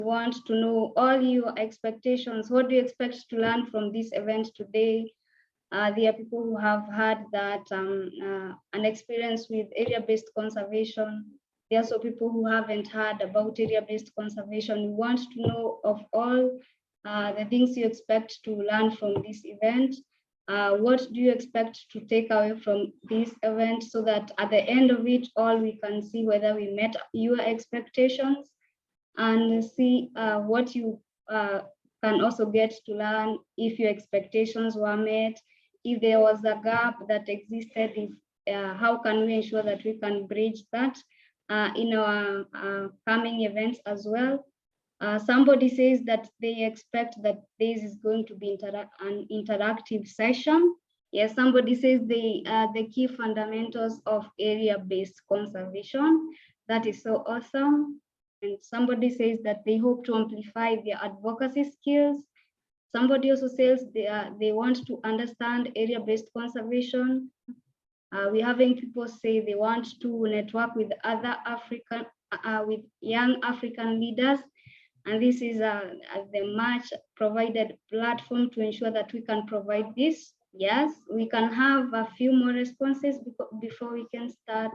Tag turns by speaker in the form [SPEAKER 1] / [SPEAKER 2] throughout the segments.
[SPEAKER 1] want to know all your expectations. What do you expect to learn from this event today? There are people who have had that an experience with area-based conservation. There are also people who haven't heard about area-based conservation. We want to know of all the things you expect to learn from this event. What do you expect to take away from this event, so that at the end of it all, we can see whether we met your expectations and see what you can also get to learn if your expectations were met. If there was a gap that existed, if, how can we ensure that we can bridge that in our coming events as well. Somebody says that they expect that this is going to be an interactive session. Yes, somebody says the key fundamentals of area-based conservation. That is so awesome. And somebody says that they hope to amplify their advocacy skills. Somebody also says they want to understand area-based conservation. We're having people say they want to network with other African, with young African leaders. And this is the much provided platform to ensure that we can provide this. Yes, we can have a few more responses before we can start.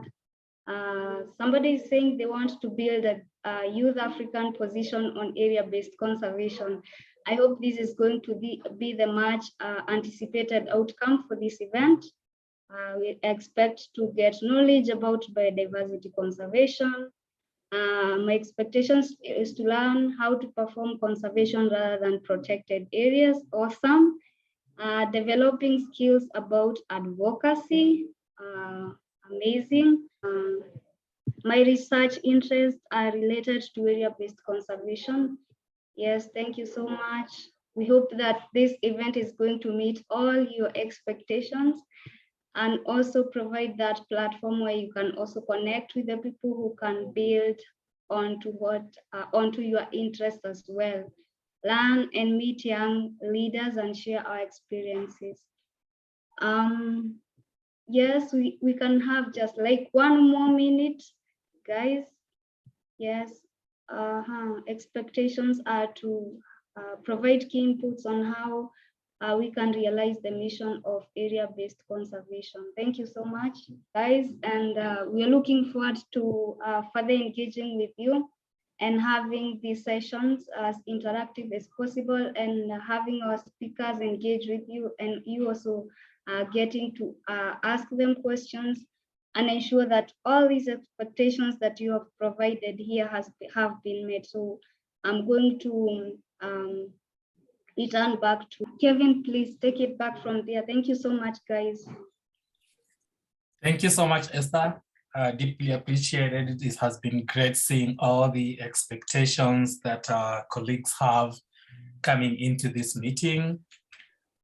[SPEAKER 1] Somebody is saying they want to build a youth African position on area-based conservation. I hope this is going to be the much anticipated outcome for this event. We expect to get knowledge about biodiversity conservation. My expectations is to learn how to perform conservation rather than protected areas. Awesome. Developing skills about advocacy. Amazing. My research interests are related to area-based conservation. Yes, thank you so much. We hope that this event is going to meet all your expectations and also provide that platform where you can also connect with the people who can build onto your interests as well. Learn and meet young leaders and share our experiences. Yes, we can have just like 1 more minute, guys. Yes, expectations are to provide key inputs on how we can realize the mission of area-based conservation. Thank you so much, guys. And we are looking forward to further engaging with you and having these sessions as interactive as possible, and having our speakers engage with you, and you also getting to ask them questions and ensure that all these expectations that you have provided here have been met. So I'm going to return back to Kevin. Please take it back from there. Thank you so much, guys.
[SPEAKER 2] Thank you so much, Esther. Deeply appreciated. It has been great seeing all the expectations that our colleagues have coming into this meeting.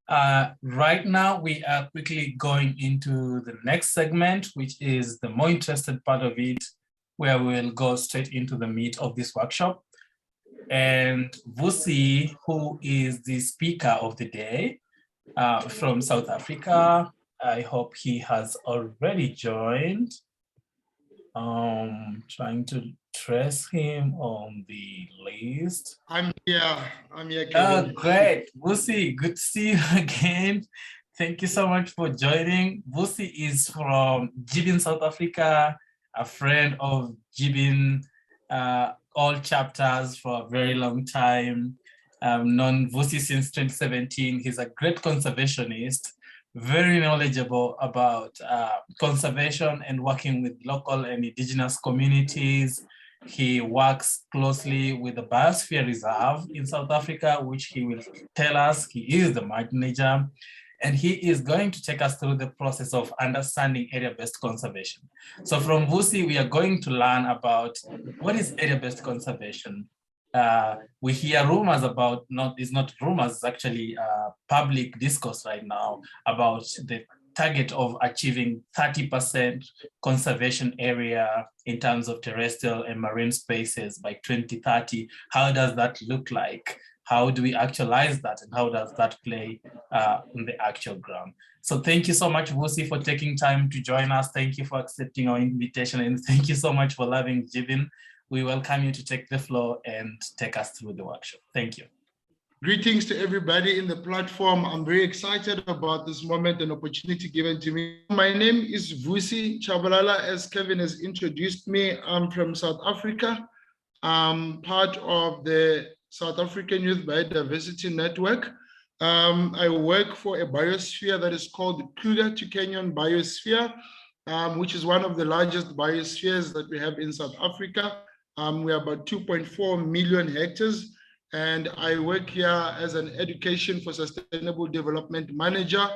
[SPEAKER 2] Right now, we are quickly going into the next segment, which is the more interested part of it, where we'll go straight into the meat of this workshop. And Vusi, who is the speaker of the day from South Africa, I hope he has already joined. Trying to trace him on the list.
[SPEAKER 3] I'm here, Kevin.
[SPEAKER 2] Oh, great. Vusi, good to see you again. Thank you so much for joining. Vusi is from Jibin, South Africa, a friend of Jibin, all chapters for a very long time. Known Vusi since 2017. He's a great conservationist, very knowledgeable about conservation and working with local and indigenous communities. He works closely with the Biosphere Reserve in South Africa, which he will tell us. He is the manager, and he is going to take us through the process of understanding area-based conservation. So from Vusi, we are going to learn about what is area-based conservation. We hear rumors about, it's not rumors, it's actually public discourse right now about the target of achieving 30% conservation area in terms of terrestrial and marine spaces by 2030. How does that look like? How do we actualize that, and how does that play on the actual ground? So thank you so much, Vusi, for taking time to join us. Thank you for accepting our invitation, and thank you so much for loving Jibin. we welcome you to take the floor and take us through the workshop. Thank you.
[SPEAKER 3] Greetings to everybody in the platform. I'm very excited about this moment and opportunity given to me. My name is Vusi Chabalala, as Kevin has introduced me. I'm from South Africa. I'm part of the South African Youth Biodiversity Network. I work for a biosphere that is called Kruger to Kenyon Biosphere, which is one of the largest biospheres that we have in South Africa. We are about 2.4 million hectares. And I work here as an education for sustainable development manager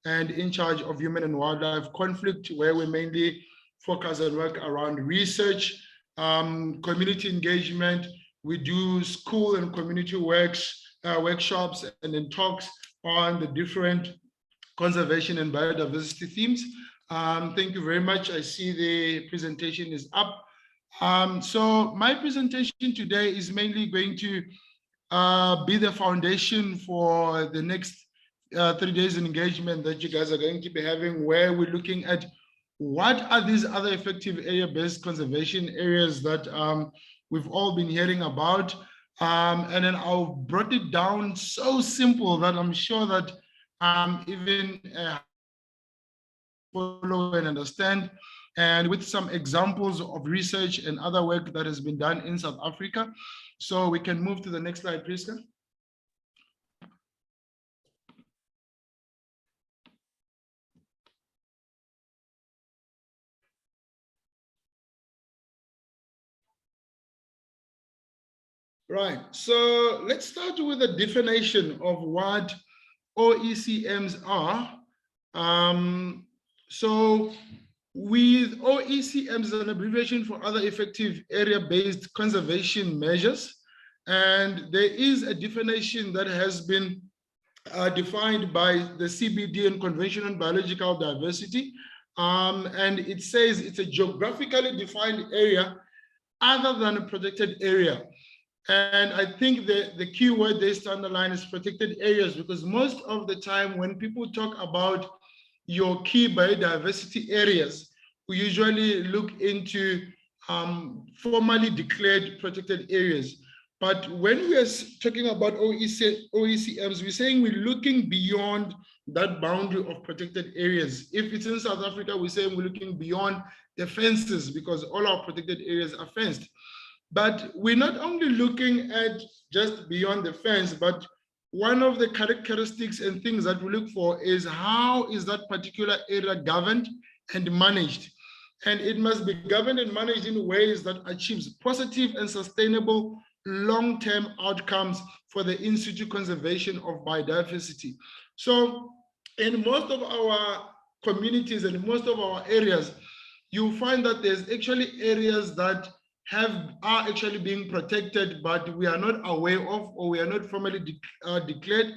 [SPEAKER 3] and in charge of human and wildlife conflict, where we mainly focus and work around research, community engagement. We do school and community workshops and then talks on the different conservation and biodiversity themes. Thank you very much. I see the presentation is up. So my presentation today is mainly going to be the foundation for the next 3 days of engagement that you guys are going to be having, where we're looking at what are these other effective area-based conservation areas that we've all been hearing about. And then I'll brought it down so simple that I'm sure that even follow and understand, and with some examples of research and other work that has been done in South Africa. So we can move to the next slide, please. Right, so let's start with a definition of what OECMs are. So with OECMs, an abbreviation for other effective area-based conservation measures. And there is a definition that has been defined by the CBD and Convention on Biological Diversity. And it says it's a geographically defined area other than a protected area. And I think the key word they stand the line is protected areas, because most of the time when people talk about your key biodiversity areas, we usually look into formally declared protected areas. But when we are talking about OECMs, we're saying we're looking beyond that boundary of protected areas. If it's in South Africa, we're saying we're looking beyond the fences, because all our protected areas are fenced. But we're not only looking at just beyond the fence, but one of the characteristics and things that we look for is how is that particular area governed and managed. And it must be governed and managed in ways that achieves positive and sustainable long-term outcomes for the in situ conservation of biodiversity. So in most of our communities and most of our areas, you'll find that there's actually areas that are actually being protected, but we are not aware of, or we are not formally declared.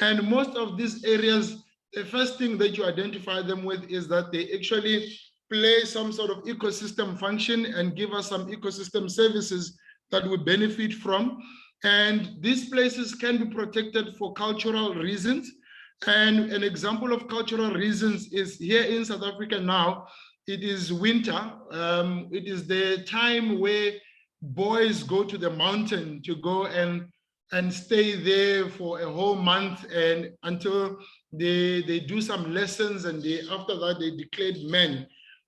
[SPEAKER 3] And most of these areas, the first thing that you identify them with is that they actually play some sort of ecosystem function and give us some ecosystem services that we benefit from. And these places can be protected for cultural reasons. And an example of cultural reasons is here in South Africa now. It is winter. It is the time where boys go to the mountain to go and stay there for a whole month, and until they do some lessons, and after that they declared men.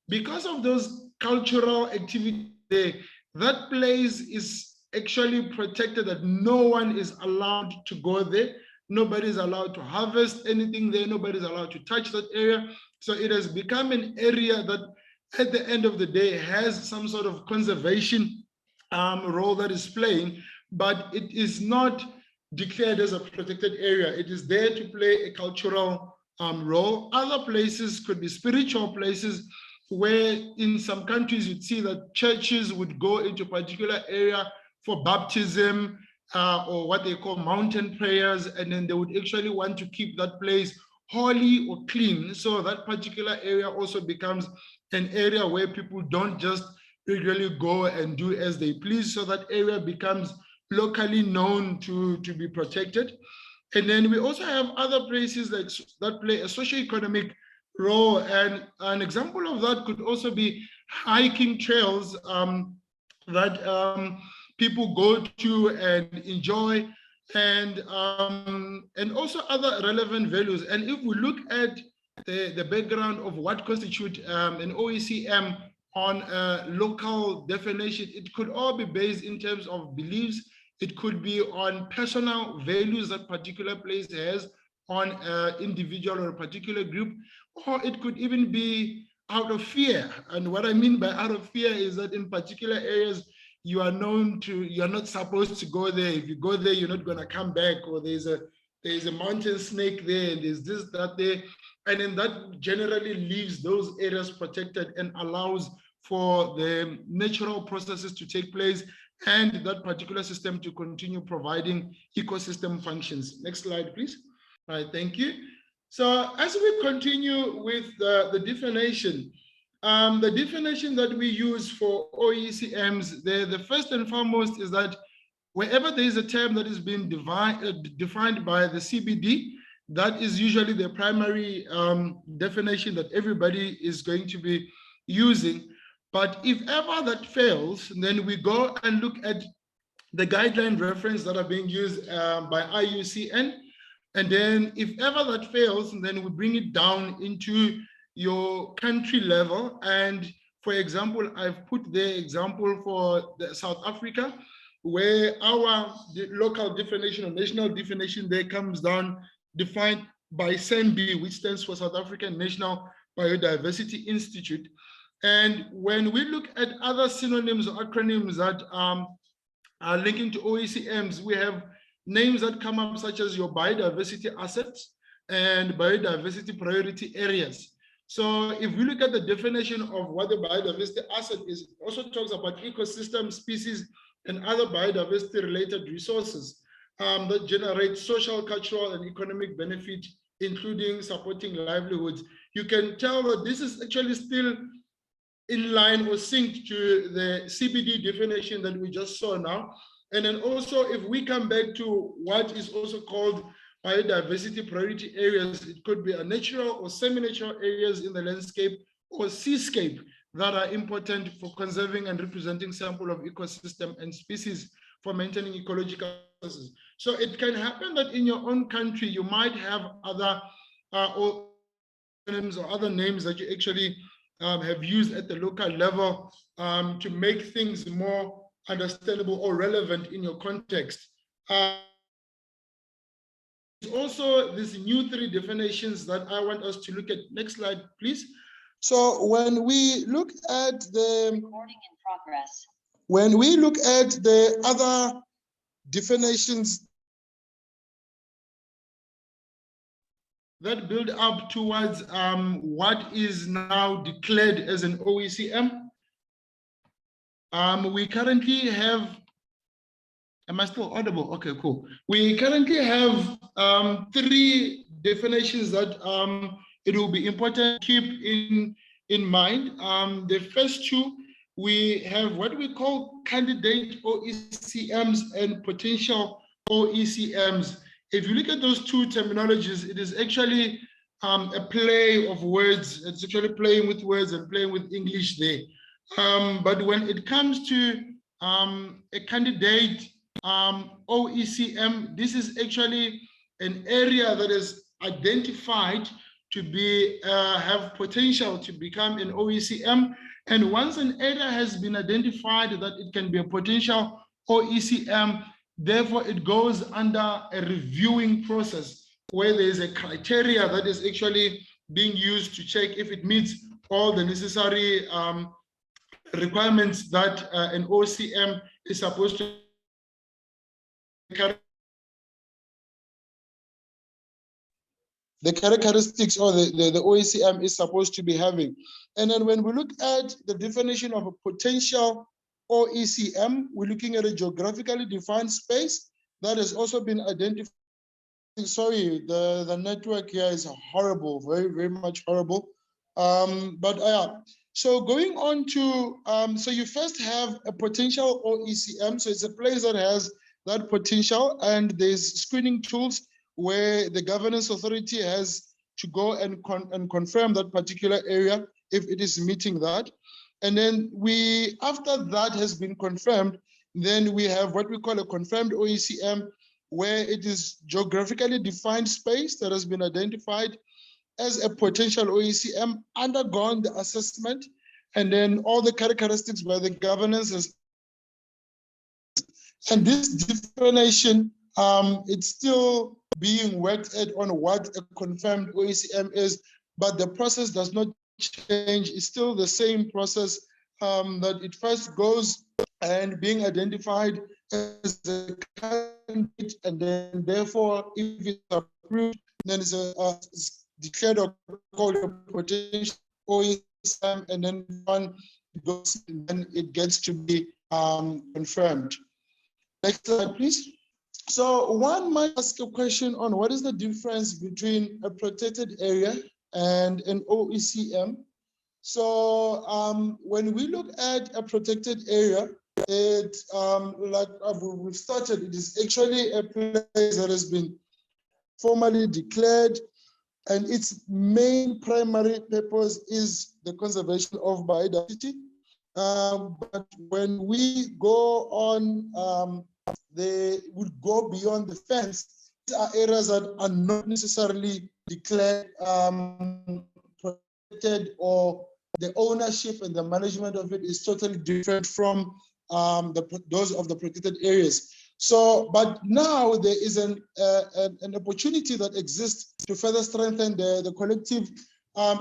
[SPEAKER 3] Because of those cultural activities there, that place is actually protected, that no one is allowed to go there. Nobody is allowed to harvest anything there. Nobody is allowed to touch that area. So it has become an area that at the end of the day has some sort of conservation role that is playing, but it is not declared as a protected area. It is there to play a cultural role. Other places could be spiritual places, where in some countries you'd see that churches would go into a particular area for baptism or what they call mountain prayers, and then they would actually want to keep that place holy or clean. So that particular area also becomes an area where people don't just really go and do as they please. So that area becomes locally known to be protected. And then we also have other places that play a socioeconomic role. And an example of that could also be hiking trails that people go to and enjoy, and also other relevant values. And if we look at the background of what constitutes an OECM on a local definition, it could all be based in terms of beliefs. It could be on personal values that particular place has on an individual or a particular group, or it could even be out of fear. And what I mean by out of fear is that in particular areas, you are known to, you're not supposed to go there. If you go there, you're not going to come back, or there's a mountain snake there, and there's this, that there. And then that generally leaves those areas protected and allows for the natural processes to take place and that particular system to continue providing ecosystem functions. Next slide, please. All right, thank you. So as we continue with the definition that we use for OECMs, the first and foremost is that wherever there is a term that is being defined by the CBD, that is usually the primary definition that everybody is going to be using. But if ever that fails, then we go and look at the guideline reference that are being used by IUCN. And then if ever that fails, then we bring it down into your country level. And for example, I've put the example for South Africa, where our local definition or national definition there comes down, defined by SANBI, which stands for South African National Biodiversity Institute. And when we look at other synonyms or acronyms that are linking to OECMs, we have names that come up such as your biodiversity assets and biodiversity priority areas. So if we look at the definition of what the biodiversity asset is, it also talks about ecosystem, species, and other biodiversity related resources that generate social, cultural, and economic benefit, including supporting livelihoods. You can tell that this is actually still in line or synced to the CBD definition that we just saw now. And then also, if we come back to what is also called biodiversity priority areas, it could be a natural or semi-natural areas in the landscape or seascape that are important for conserving and representing sample of ecosystem and species for maintaining ecological processes. So it can happen that in your own country, you might have other names or other names that you actually have used at the local level to make things more understandable or relevant in your context. Also, these new 3 definitions that I want us to look at. Next slide, please. So when we look at the recording in progress, when we look at the other definitions that build up towards what is now declared as an OECM, we currently have, am I still audible? Okay, cool. We currently have 3 definitions that it will be important to keep in mind. The first 2, we have what we call candidate OECMs and potential OECMs. If you look at those 2 terminologies, it is actually a play of words. It's actually playing with words and playing with English there. But when it comes to a candidate OECM, this is actually an area that is identified to be have potential to become an OECM. And once an area has been identified that it can be a potential OECM, therefore it goes under a reviewing process where there is a criteria that is actually being used to check if it meets all the necessary requirements that an OECM is supposed to carry. The characteristics or the OECM is supposed to be having. And then when we look at the definition of a potential OECM, we're looking at a geographically defined space that has also been identified. Sorry, the network here is horrible, very, very much horrible. So going on to, so you first have a potential OECM. So it's a place that has that potential, and there's screening tools where the governance authority has to go and confirm that particular area if it is meeting that. And then after that has been confirmed, then we have what we call a confirmed OECM, where it is geographically defined space that has been identified as a potential OECM, undergone the assessment, and then all the characteristics by the governance. And this definition, it's still being worked at on what a confirmed OECM is, but the process does not change. It's still the same process that it first goes and being identified as a candidate, and then therefore, if it's approved, then it's declared or called a potential OECM, and then one goes, and then it gets to be confirmed. Next slide, please. So one might ask a question on what is the difference between a protected area and an OECM. So when we look at a protected area, it like we've started, it is actually a place that has been formally declared, and its main primary purpose is the conservation of biodiversity. But when we go on, they would go beyond the fence. These are areas that are not necessarily declared protected, or the ownership and the management of it is totally different from those of the protected areas. So, but now there is an opportunity that exists to further strengthen the collective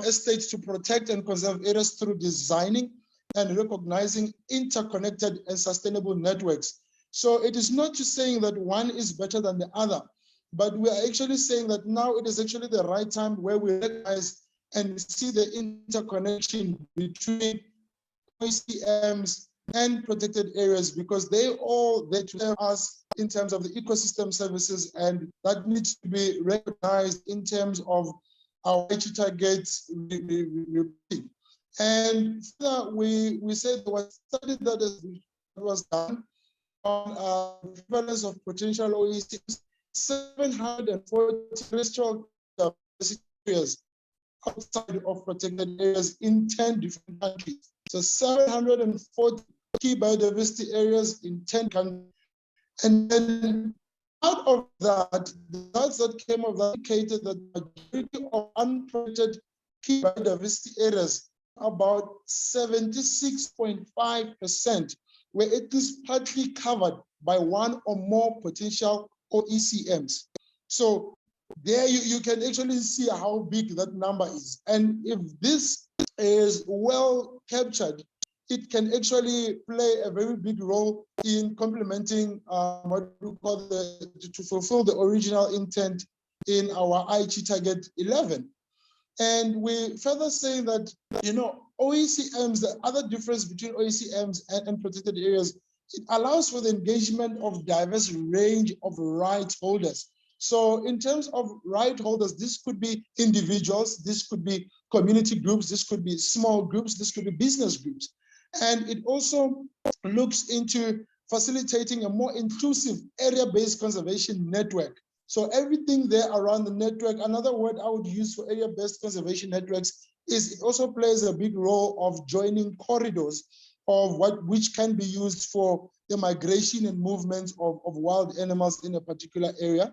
[SPEAKER 3] estates to protect and conserve areas through designing and recognizing interconnected and sustainable networks. So it is not just saying that one is better than the other, but we are actually saying that now it is actually the right time where we recognize and see the interconnection between OECMs and protected areas, because they all serve us in terms of the ecosystem services, and that needs to be recognized in terms of our HE targets. And we said there was a study that was done on prevalence of potential OECMs, 740 terrestrial diversity areas outside of protected areas in 10 different countries. So 740 key biodiversity areas in 10 countries. And then out of that, the results that came of that indicated that the majority of unprotected key biodiversity areas, about 76.5%, were at least partly covered by one or more potential OECMs. So there you can actually see how big that number is. And if this is well captured, it can actually play a very big role in complementing what we call to fulfill the original intent in our IHE target 11. And we further say that, OECMs, the other difference between OECMs and protected areas, it allows for the engagement of diverse range of rights holders. So in terms of right holders, this could be individuals, this could be community groups, this could be small groups, this could be business groups. And it also looks into facilitating a more inclusive area-based conservation network. So everything there around the network, another word I would use for area-based conservation networks is it also plays a big role of joining corridors of which can be used for the migration and movement of wild animals in a particular area.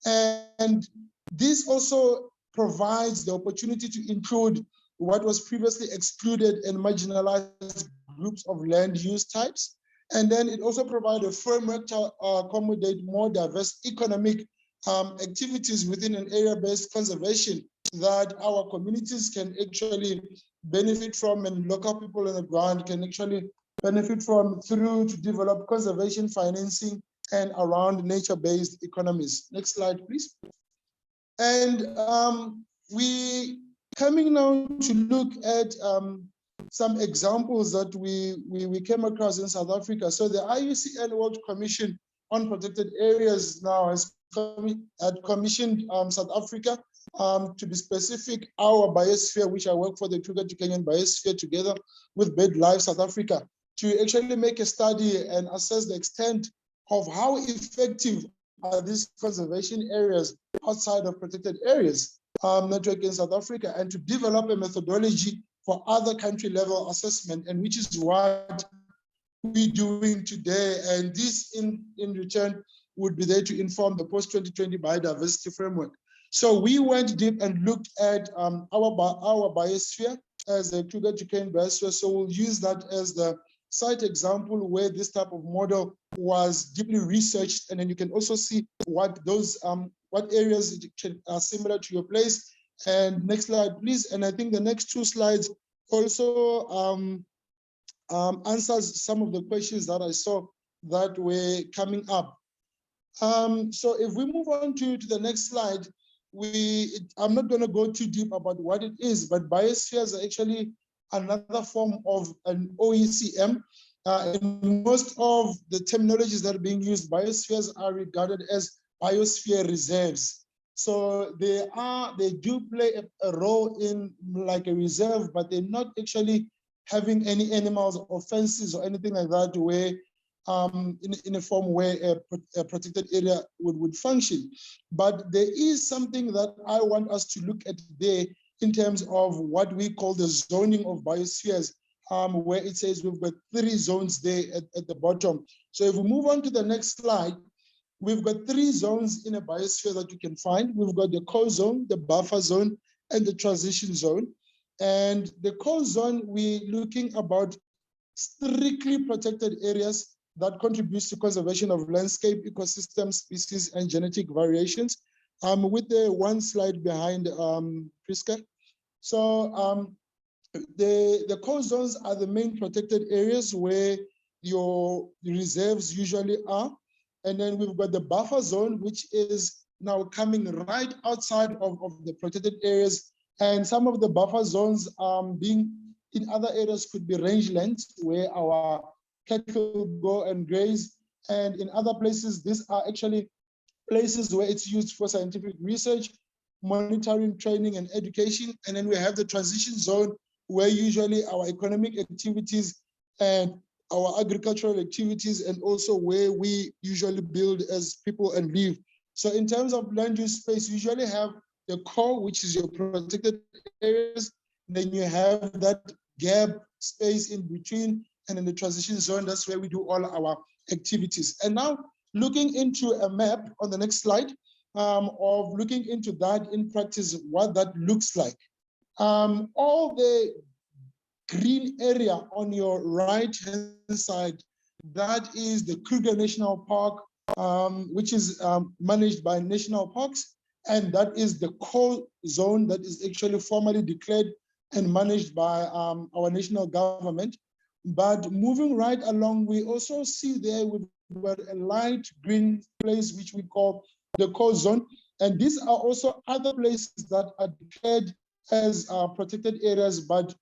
[SPEAKER 3] And this also provides the opportunity to include what was previously excluded and marginalized groups of land use types. And then it also provides a framework to accommodate more diverse economic activities within an area-based conservation that our communities can actually benefit from, and local people on the ground can actually benefit from through to develop conservation financing and around nature-based economies. Next slide, please. And we coming now to look at some examples that we came across in South Africa. So the IUCN World Commission on Protected Areas now has commissioned South Africa, to be specific, our biosphere, which I work for, the Kruger to Kenyan Biosphere, together with BirdLife South Africa, to actually make a study and assess the extent of how effective are these conservation areas outside of protected areas network in South Africa, and to develop a methodology for other country level assessment, and which is what we're doing today. And this in return would be there to inform the post-2020 biodiversity framework. So we went deep and looked at our biosphere as a Kruger-Duquesne biosphere. So we'll use that as the site example where this type of model was deeply researched, and then you can also see what those what areas are similar to your place. And next slide, please. And I think the next two slides also answers some of the questions that I saw that were coming up. So if we move on to the next slide, I'm not going to go too deep about what it is, but biospheres are actually another form of an OECM. And most of the terminologies that are being used, biospheres are regarded as biosphere reserves. So they do play a role in like a reserve, but they're not actually having any animals or fences or anything like that where in a form where a protected area would function. But there is something that I want us to look at there in terms of what we call the zoning of biospheres, where it says we've got 3 zones there at the bottom. So if we move on to the next slide, we've got 3 zones in a biosphere that you can find. We've got the core zone, the buffer zone, and the transition zone. And the core zone, we're looking about strictly protected areas that contributes to conservation of landscape, ecosystem, species, and genetic variations. With the one slide behind, Priska. So the core zones are the main protected areas where your reserves usually are. And then we've got the buffer zone, which is now coming right outside of the protected areas. And some of the buffer zones being in other areas could be rangelands where our cattle go and graze. And in other places, these are actually places where it's used for scientific research, monitoring, training, and education. And then we have the transition zone where usually our economic activities and our agricultural activities, and also where we usually build as people and live. So in terms of land use space, you usually have the core, which is your protected areas. Then you have that gap space in between, and in the transition zone, that's where we do all our activities. And now looking into a map on the next slide, of looking into that in practice, what that looks like. All the green area on your right-hand side, that is the Kruger National Park, which is managed by National Parks. And that is the core zone that is actually formally declared and managed by our national government. But moving right along, we also see there we've got a light green place, which we call the core zone. And these are also other places that are declared as protected areas, but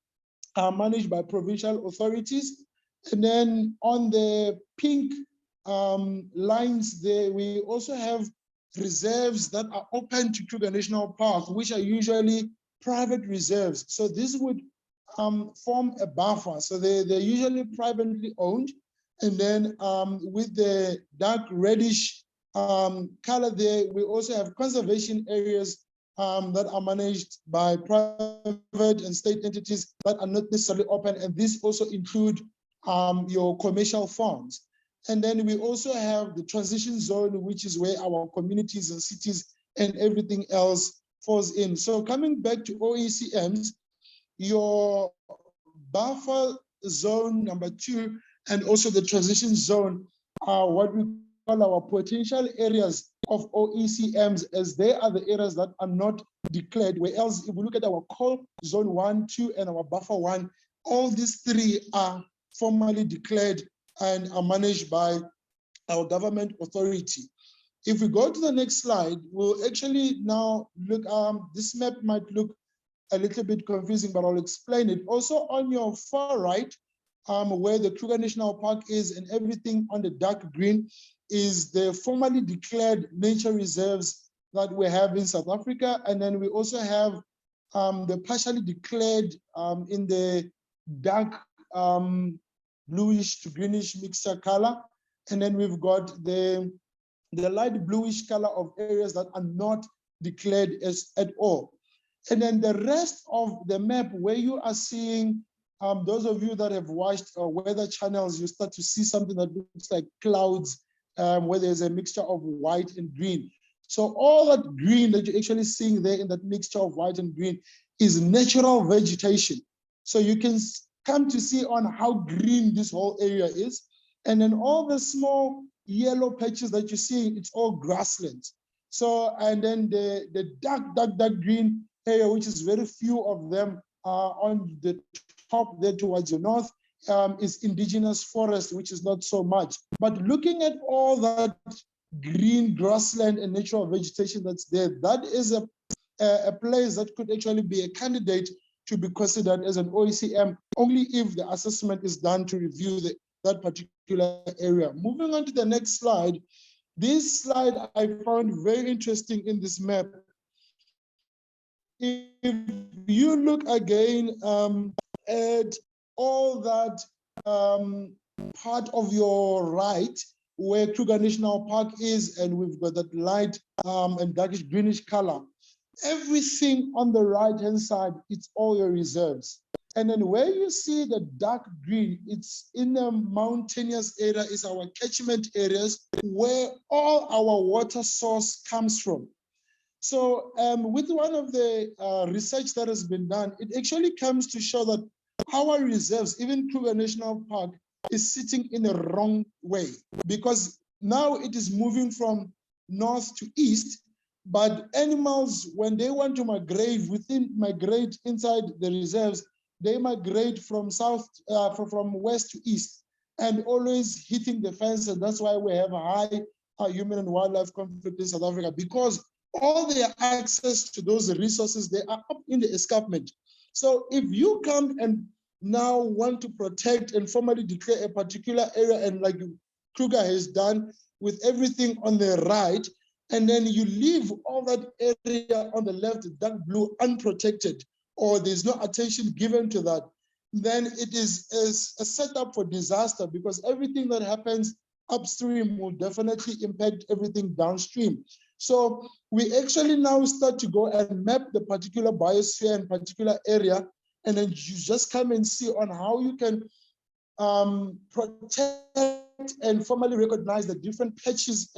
[SPEAKER 3] are managed by provincial authorities. And then on the pink lines there, we also have reserves that are open to Kruger National Park, which are usually private reserves. So this would form a buffer. So they're usually privately owned. And then with the dark reddish color there, we also have conservation areas that are managed by private and state entities that are not necessarily open. And these also include your commercial farms. And then we also have the transition zone, which is where our communities and cities and everything else falls in. So coming back to OECMs, your buffer zone number 2 and also the transition zone are what we call our potential areas of OECMs, as they are the areas that are not declared. Whereas if we look at our core zone 1, 2, and our buffer 1, all these 3 are formally declared and are managed by our government authority. If we go to the next slide, we'll actually now look, this map might look a little bit confusing, but I'll explain it. Also on your far right, where the Kruger National Park is, and everything on the dark green is the formally declared nature reserves that we have in South Africa. And then we also have the partially declared in the dark bluish to greenish mixture color. And then we've got the light bluish color of areas that are not declared as at all. And then the rest of the map where you are seeing, those of you that have watched weather channels, you start to see something that looks like clouds, where there's a mixture of white and green. So all that green that you're actually seeing there in that mixture of white and green is natural vegetation. So you can come to see on how green this whole area is. And then all the small yellow patches that you see, it's all grasslands. So, and then the dark green area, which is very few of them on the top there towards the north, is indigenous forest, which is not so much. But looking at all that green grassland and natural vegetation that's there, that is a place that could actually be a candidate to be considered as an OECM, only if the assessment is done to review that particular area. Moving on to the next slide. This slide I found very interesting in this map. If you look again at all that part of your right, where Kruger National Park is, and we've got that light and darkish greenish color, everything on the right-hand side, it's all your reserves. And then where you see the dark green, it's in the mountainous area, is our catchment areas where all our water source comes from. So with one of the research that has been done, it actually comes to show that our reserves, even Kruger National Park, is sitting in the wrong way, because now it is moving from north to east, but animals, when they want to migrate inside the reserves, they migrate from from west to east, and always hitting the fence. And that's why we have a high human and wildlife conflict in South Africa, because all their access to those resources, they are up in the escarpment. So if you come and now want to protect and formally declare a particular area, and like Kruger has done with everything on the right, and then you leave all that area on the left, dark blue, unprotected, or there's no attention given to that, then it is a setup for disaster, because everything that happens upstream will definitely impact everything downstream. So we actually now start to go and map the particular biosphere and particular area, and then you just come and see on how you can protect and formally recognize the different patches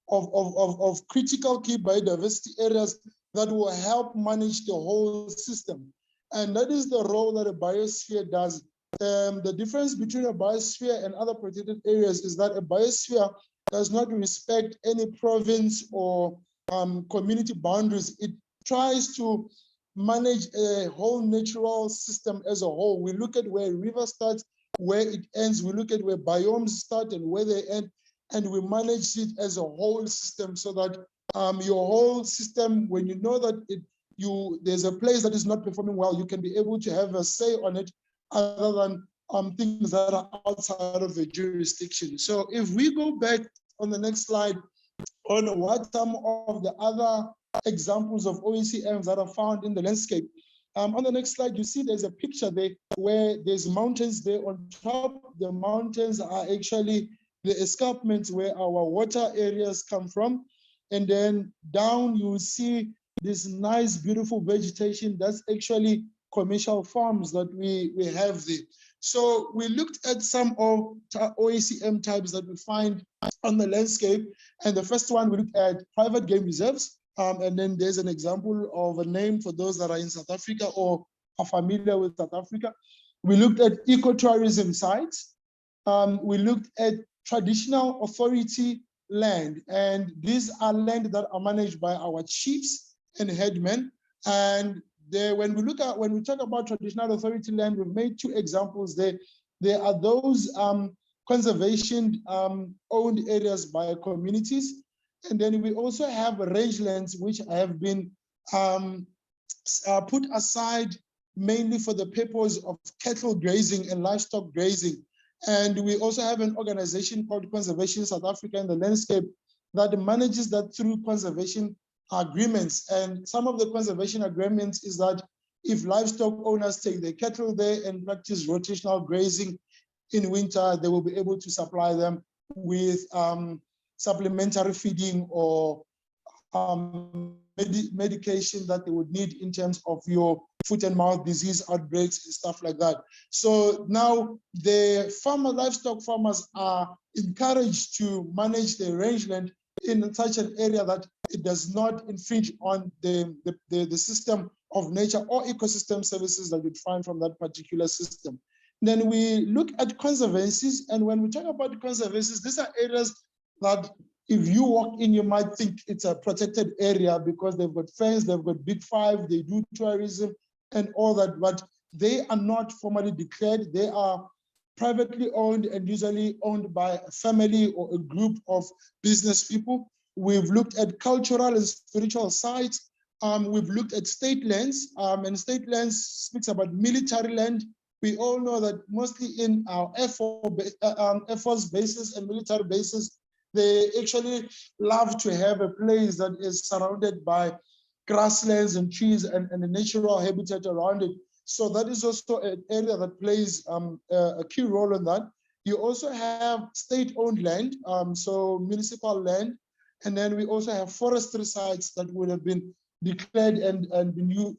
[SPEAKER 3] of critical key biodiversity areas that will help manage the whole system. And that is the role that a biosphere does. The difference between a biosphere and other protected areas is that a biosphere does not respect any province or community boundaries. It tries to manage a whole natural system as a whole. We look at where a river starts, where it ends. We look at where biomes start and where they end, and we manage it as a whole system, so that your whole system, when you know that there's a place that is not performing well, you can be able to have a say on it, other than things that are outside of the jurisdiction. So if we go back on the next slide on what some of the other examples of OECMs that are found in the landscape. On the next slide, you see there's a picture there where there's mountains there on top. The mountains are actually the escarpments where our water areas come from. And then down you see this nice, beautiful vegetation. That's actually commercial farms that we have there. So we looked at some of OECM types that we find on the landscape. And the first one, we looked at private game reserves. And then there's an example of a name for those that are in South Africa or are familiar with South Africa. We looked at ecotourism sites. We looked at traditional authority land. And these are land that are managed by our chiefs and headmen. And when we talk about traditional authority land, we've made two examples there. There are those conservation owned areas by communities. And then we also have rangelands, which have been put aside mainly for the purpose of cattle grazing and livestock grazing. And we also have an organization called Conservation South Africa in the landscape that manages that through conservation agreements. And some of the conservation agreements is that if livestock owners take their cattle there and practice rotational grazing in winter, they will be able to supply them with supplementary feeding or medication that they would need in terms of your foot and mouth disease outbreaks and stuff like that. So now the livestock farmers are encouraged to manage the rangeland in such an area that it does not infringe on the system of nature or ecosystem services that you'd find from that particular system. Then we look at conservancies, and when we talk about conservancies, these are areas that if you walk in, you might think it's a protected area because they've got fence, they've got big five, they do tourism and all that, but they are not formally declared. They are privately owned and usually owned by a family or a group of business people. We've looked at cultural and spiritual sites. We've looked at state lands, and state lands speaks about military land. We all know that mostly in our Air Force bases and military bases, they actually love to have a place that is surrounded by grasslands and trees and a natural habitat around it. So that is also an area that plays a key role in that. You also have state-owned land, so municipal land, and then we also have forestry sites that would have been declared and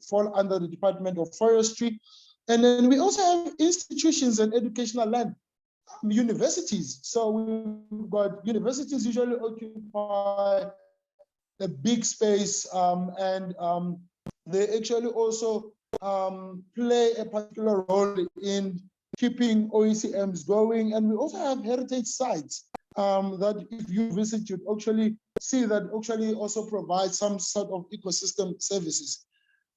[SPEAKER 3] fall under the Department of Forestry. And then we also have institutions and educational land, universities. So we've got universities usually occupy a big space, and they actually also play a particular role in keeping OECMs going. And we also have heritage sites that if you visit, you'd actually see that actually also provide some sort of ecosystem services.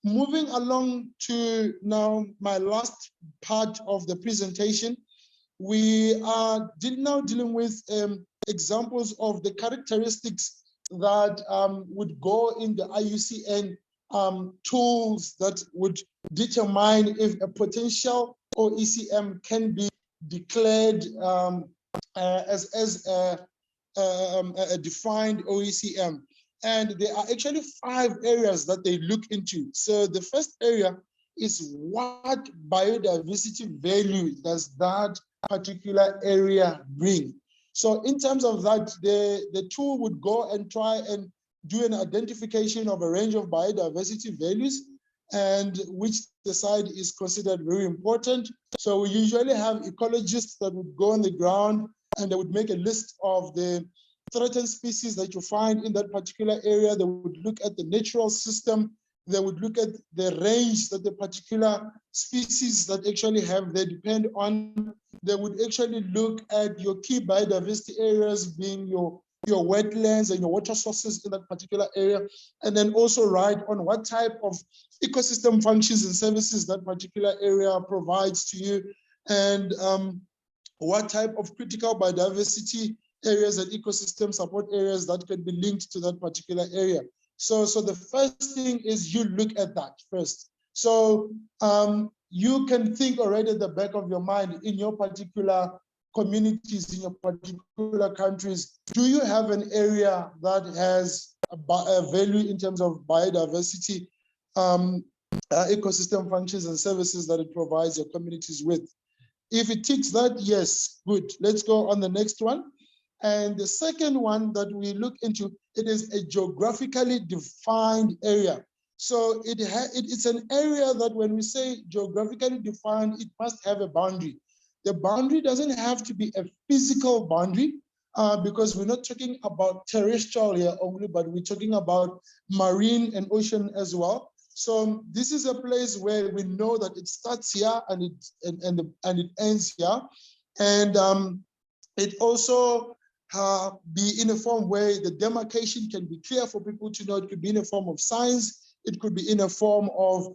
[SPEAKER 3] Moving along to now my last part of the presentation, we are now dealing with examples of the characteristics that would go in the IUCN tools that would determine if a potential OECM can be declared as a defined OECM. And there are actually 5 areas that they look into. So the first area is what biodiversity value does that particular area bring? So in terms of that, the tool would go and try and do an identification of a range of biodiversity values, and which the site is considered very important. So we usually have ecologists that would go on the ground and they would make a list of the threatened species that you find in that particular area. They would look at the natural system. They would look at the range that the particular species that actually have they depend on. They would actually look at your key biodiversity areas, being your wetlands and your water sources in that particular area, and then also write on what type of ecosystem functions and services that particular area provides to you, and what type of critical biodiversity areas and ecosystem support areas that can be linked to that particular area. So the first thing is you look at that first. So you can think already at the back of your mind in your particular communities, in your particular countries, do you have an area that has a value in terms of biodiversity, ecosystem functions and services that it provides your communities with? If it ticks that, yes, good. Let's go on the next one. And the second one that we look into, it is a geographically defined area. So it's an area that when we say geographically defined, it must have a boundary. The boundary doesn't have to be a physical boundary because we're not talking about terrestrial here only, but we're talking about marine and ocean as well. So this is a place where we know that it starts here and it ends here. And it also be in a form where the demarcation can be clear for people to know. It could be in a form of signs. It could be in a form of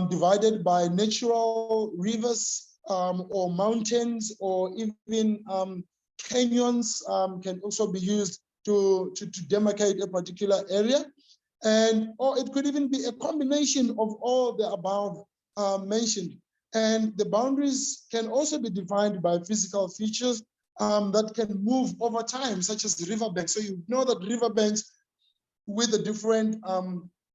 [SPEAKER 3] divided by natural rivers or mountains, or even canyons can also be used to demarcate a particular area. Or it could even be a combination of all the above mentioned. And the boundaries can also be defined by physical features that can move over time, such as the riverbanks. So you know that riverbanks with the different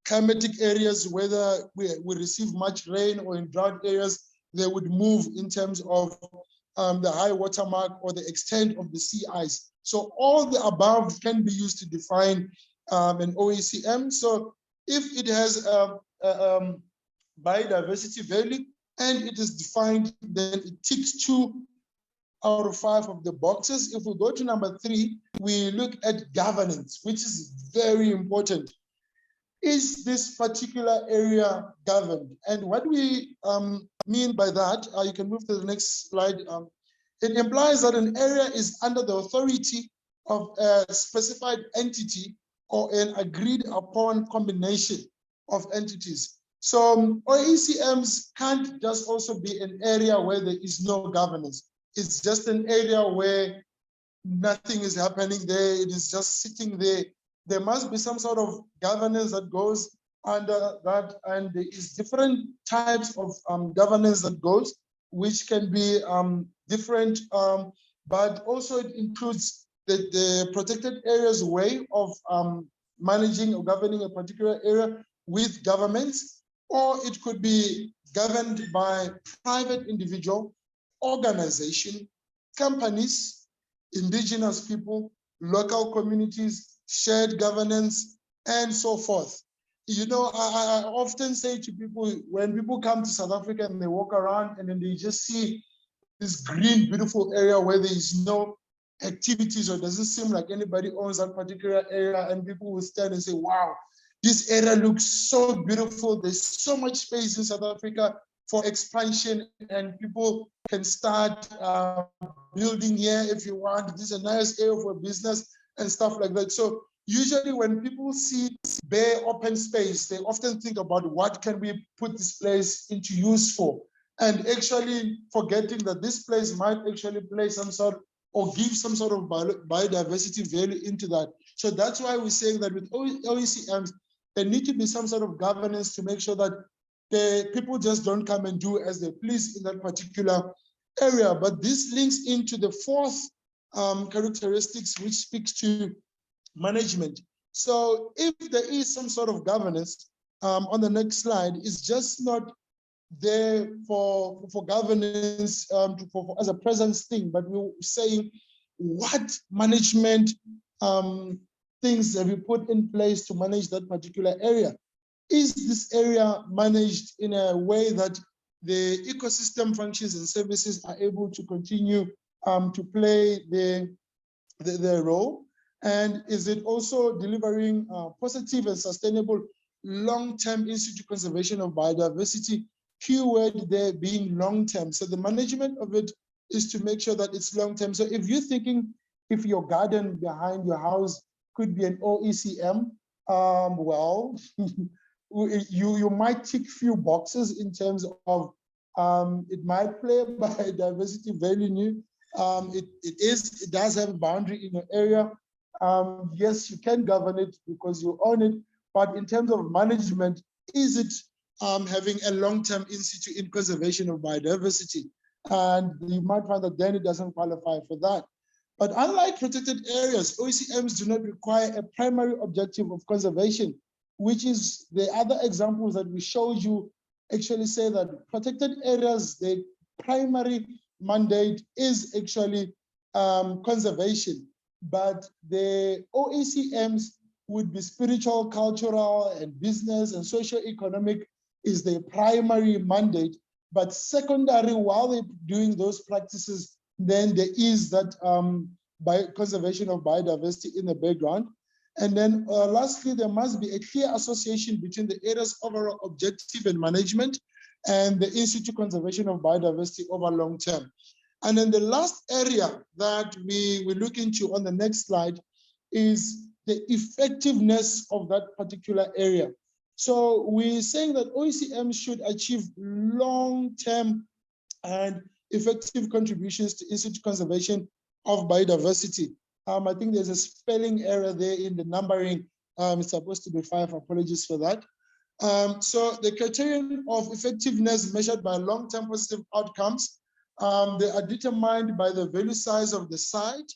[SPEAKER 3] climatic areas, whether we receive much rain or in drought areas, they would move in terms of the high water mark or the extent of the sea ice. So all the above can be used to define an OECM. So if it has biodiversity value and it is defined, then it ticks 2 out of 5 of the boxes. If we go to number 3, we look at governance, which is very important. Is this particular area governed? And what we mean by that, you can move to the next slide. It implies that an area is under the authority of a specified entity or an agreed upon combination of entities. So OECMs can't just also be an area where there is no governance. It's just an area where nothing is happening there. It is just sitting there. There must be some sort of governance that goes under that, and there is different types of governance that goes, which can be different, but also it includes the protected areas way of managing or governing a particular area with governments, or it could be governed by private individual, organization, companies, indigenous people, local communities, shared governance, and so forth. You know, I often say to people, when people come to South Africa and they walk around and then they just see this green, beautiful area where there is no activities or doesn't seem like anybody owns that particular area, and people will stand and say, wow, this area looks so beautiful. There's so much space in South Africa for expansion, and people can start building here if you want. This is a nice area for business and stuff like that. So usually when people see bare open space, they often think about what can we put this place into use for, and actually forgetting that this place might actually play some sort or give some sort of biodiversity value into that. So that's why we're saying that with OECMs, there need to be some sort of governance to make sure that the people just don't come and do as they please in that particular area. But this links into the 4th characteristics, which speaks to management. So if there is some sort of governance, on the next slide, it's just not there for governance as a presence thing, but we're saying what management things have you put in place to manage that particular area? Is this area managed in a way that the ecosystem functions and services are able to continue to play their role? And is it also delivering positive and sustainable long-term in situ conservation of biodiversity? Keyword there being long-term. So the management of it is to make sure that it's long-term. So if you're thinking if your garden behind your house could be an OECM, well, you might tick few boxes in terms of it might play biodiversity value. It does have a boundary in your area. Yes, you can govern it because you own it, but in terms of management, is it having a long-term in situ in conservation of biodiversity? And you might find that then it doesn't qualify for that. But unlike protected areas, OECMs do not require a primary objective of conservation, which is the other examples that we showed you actually say that protected areas, the primary mandate is actually conservation, but the OECMs would be spiritual, cultural, and business and socio-economic is their primary mandate, but secondary, while they're doing those practices, then there is that conservation of biodiversity in the background. And then lastly, there must be a clear association between the area's overall objective and management and the in situ conservation of biodiversity over long term. And then the last area that we look into on the next slide is the effectiveness of that particular area. So we're saying that OECM should achieve long-term and effective contributions to in situ conservation of biodiversity. I think there's a spelling error there in the numbering. It's supposed to be 5, apologies for that. So the criterion of effectiveness measured by long-term positive outcomes, they are determined by the value size of the site,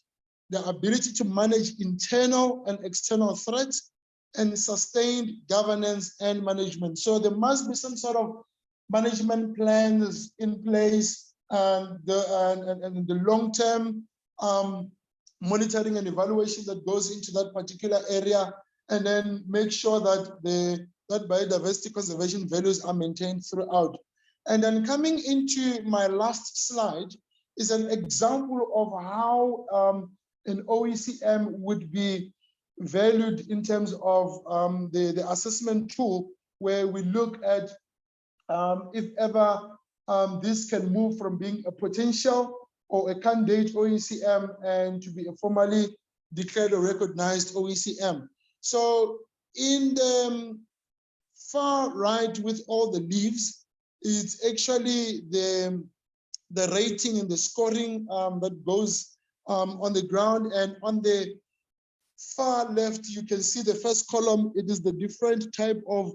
[SPEAKER 3] the ability to manage internal and external threats, and sustained governance and management. So there must be some sort of management plans in place, and the long-term monitoring and evaluation that goes into that particular area, and then make sure that that biodiversity conservation values are maintained throughout. And then coming into my last slide is an example of how an OECM would be valued in terms of the assessment tool, where we look at if ever this can move from being a potential or a candidate OECM and to be a formally declared or recognized OECM. So in the far right with all the leaves, it's actually the rating and the scoring that goes on the ground. And on the far left, you can see the first column. It is the different type of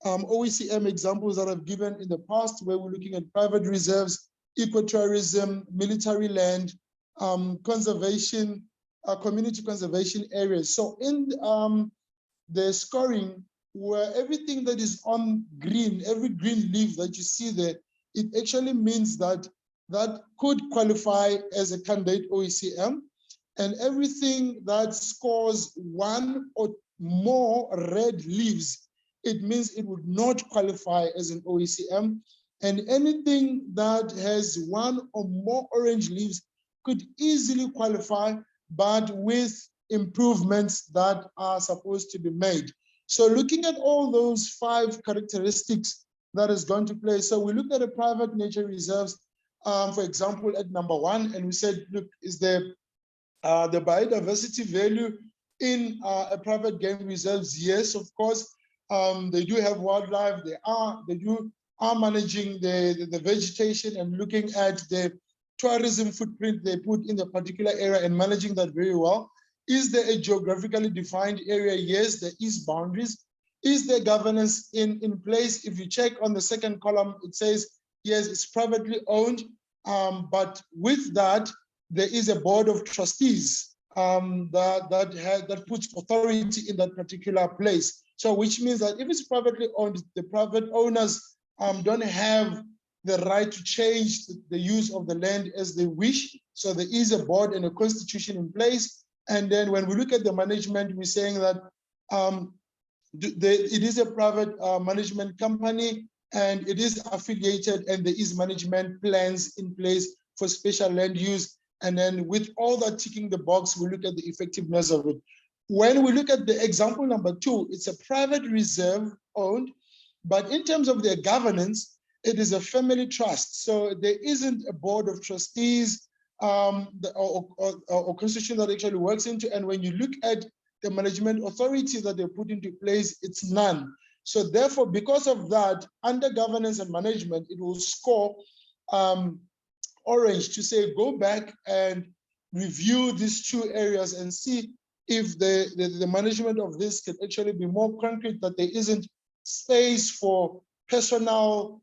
[SPEAKER 3] OECM examples that I've given in the past, where we're looking at private reserves, ecotourism, military land, conservation, community conservation areas. So in the scoring, where everything that is on green, every green leaf that you see there, it actually means that that could qualify as a candidate OECM. And everything that scores one or more red leaves, it means it would not qualify as an OECM. And anything that has one or more orange leaves could easily qualify, but with improvements that are supposed to be made. So looking at all those 5 characteristics that is going to play. So we looked at the private nature reserves, for example, at number 1, and we said, look, is there the biodiversity value in a private game reserves? Yes, of course. They do have wildlife. They are managing the vegetation and looking at the tourism footprint they put in the particular area and managing that very well. Is there a geographically defined area? Yes, there is boundaries. Is there governance in place? If you check on the second column, it says, yes, it's privately owned, but with that, there is a board of trustees that puts authority in that particular place. So which means that if it's privately owned, the private owners don't have the right to change the use of the land as they wish. So there is a board and a constitution in place. And then when we look at the management, we're saying that it is a private management company, and it is affiliated, and there is management plans in place for special land use. And then with all that ticking the box, we look at the effectiveness of it. When we look at the example number 2, it's a private reserve owned, but in terms of their governance, it is a family trust. So there isn't a board of trustees or constitution that actually works into. And when you look at the management authority that they put into place, it's none. So therefore, because of that, under governance and management, it will score orange to say, go back and review these 2 areas and see if the management of this can actually be more concrete, that there isn't space for personal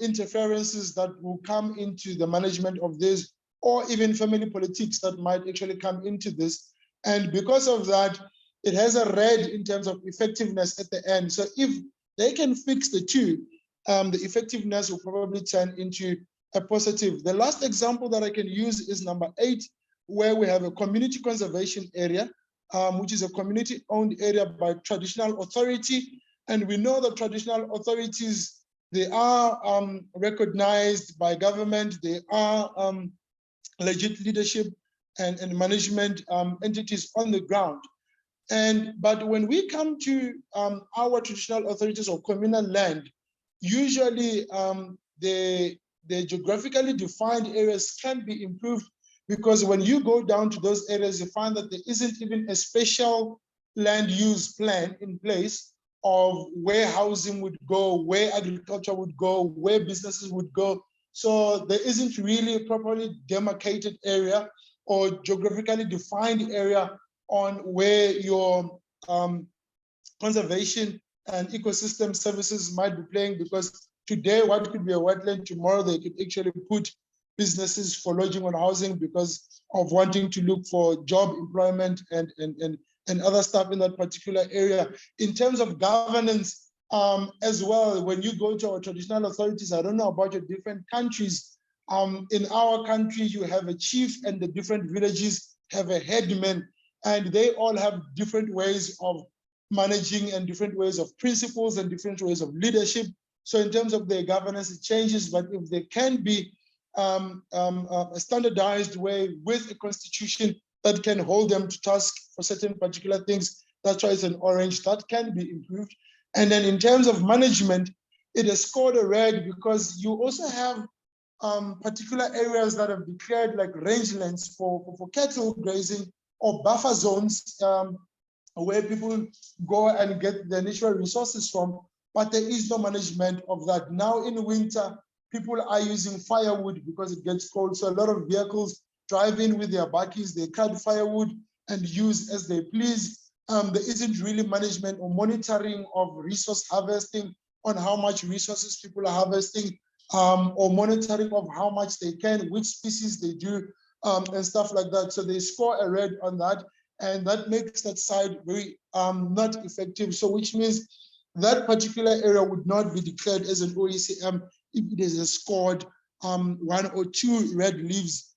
[SPEAKER 3] interferences that will come into the management of this, or even family politics that might actually come into this. And because of that, it has a red in terms of effectiveness at the end. So if they can fix the 2, the effectiveness will probably turn into a positive. The last example that I can use is number 8, where we have a community conservation area, which is a community-owned area by traditional authority. And we know that traditional authorities, they are recognized by government. They are legit leadership and management entities on the ground. But when we come to our traditional authorities or communal land, usually the geographically defined areas can be improved, because when you go down to those areas, you find that there isn't even a special land use plan in place of where housing would go, where agriculture would go, where businesses would go. So there isn't really a properly demarcated area or geographically defined area on where your conservation and ecosystem services might be playing, because today what could be a wetland, tomorrow they could actually put businesses for lodging on housing because of wanting to look for job employment and other stuff in that particular area. In terms of governance as well, when you go to our traditional authorities, I don't know about your different countries. In our country, you have a chief, and the different villages have a headman, and they all have different ways of managing and different ways of principles and different ways of leadership. So in terms of their governance, it changes, but if there can be a standardized way with a constitution that can hold them to task for certain particular things, that's why it's an orange, that can be improved. And then in terms of management, it has scored a red because you also have particular areas that have declared like rangelands for cattle grazing or buffer zones where people go and get their natural resources from, but there is no management of that. Now in winter, people are using firewood because it gets cold. So a lot of vehicles drive in with their bakkies, they cut firewood and use as they please. There isn't really management or monitoring of resource harvesting on how much resources people are harvesting, or monitoring of how much they can, which species they do, and stuff like that. So they score a red on that, and that makes that side very not effective. So which means that particular area would not be declared as an OECM if it is scored 1 or 2 red leaves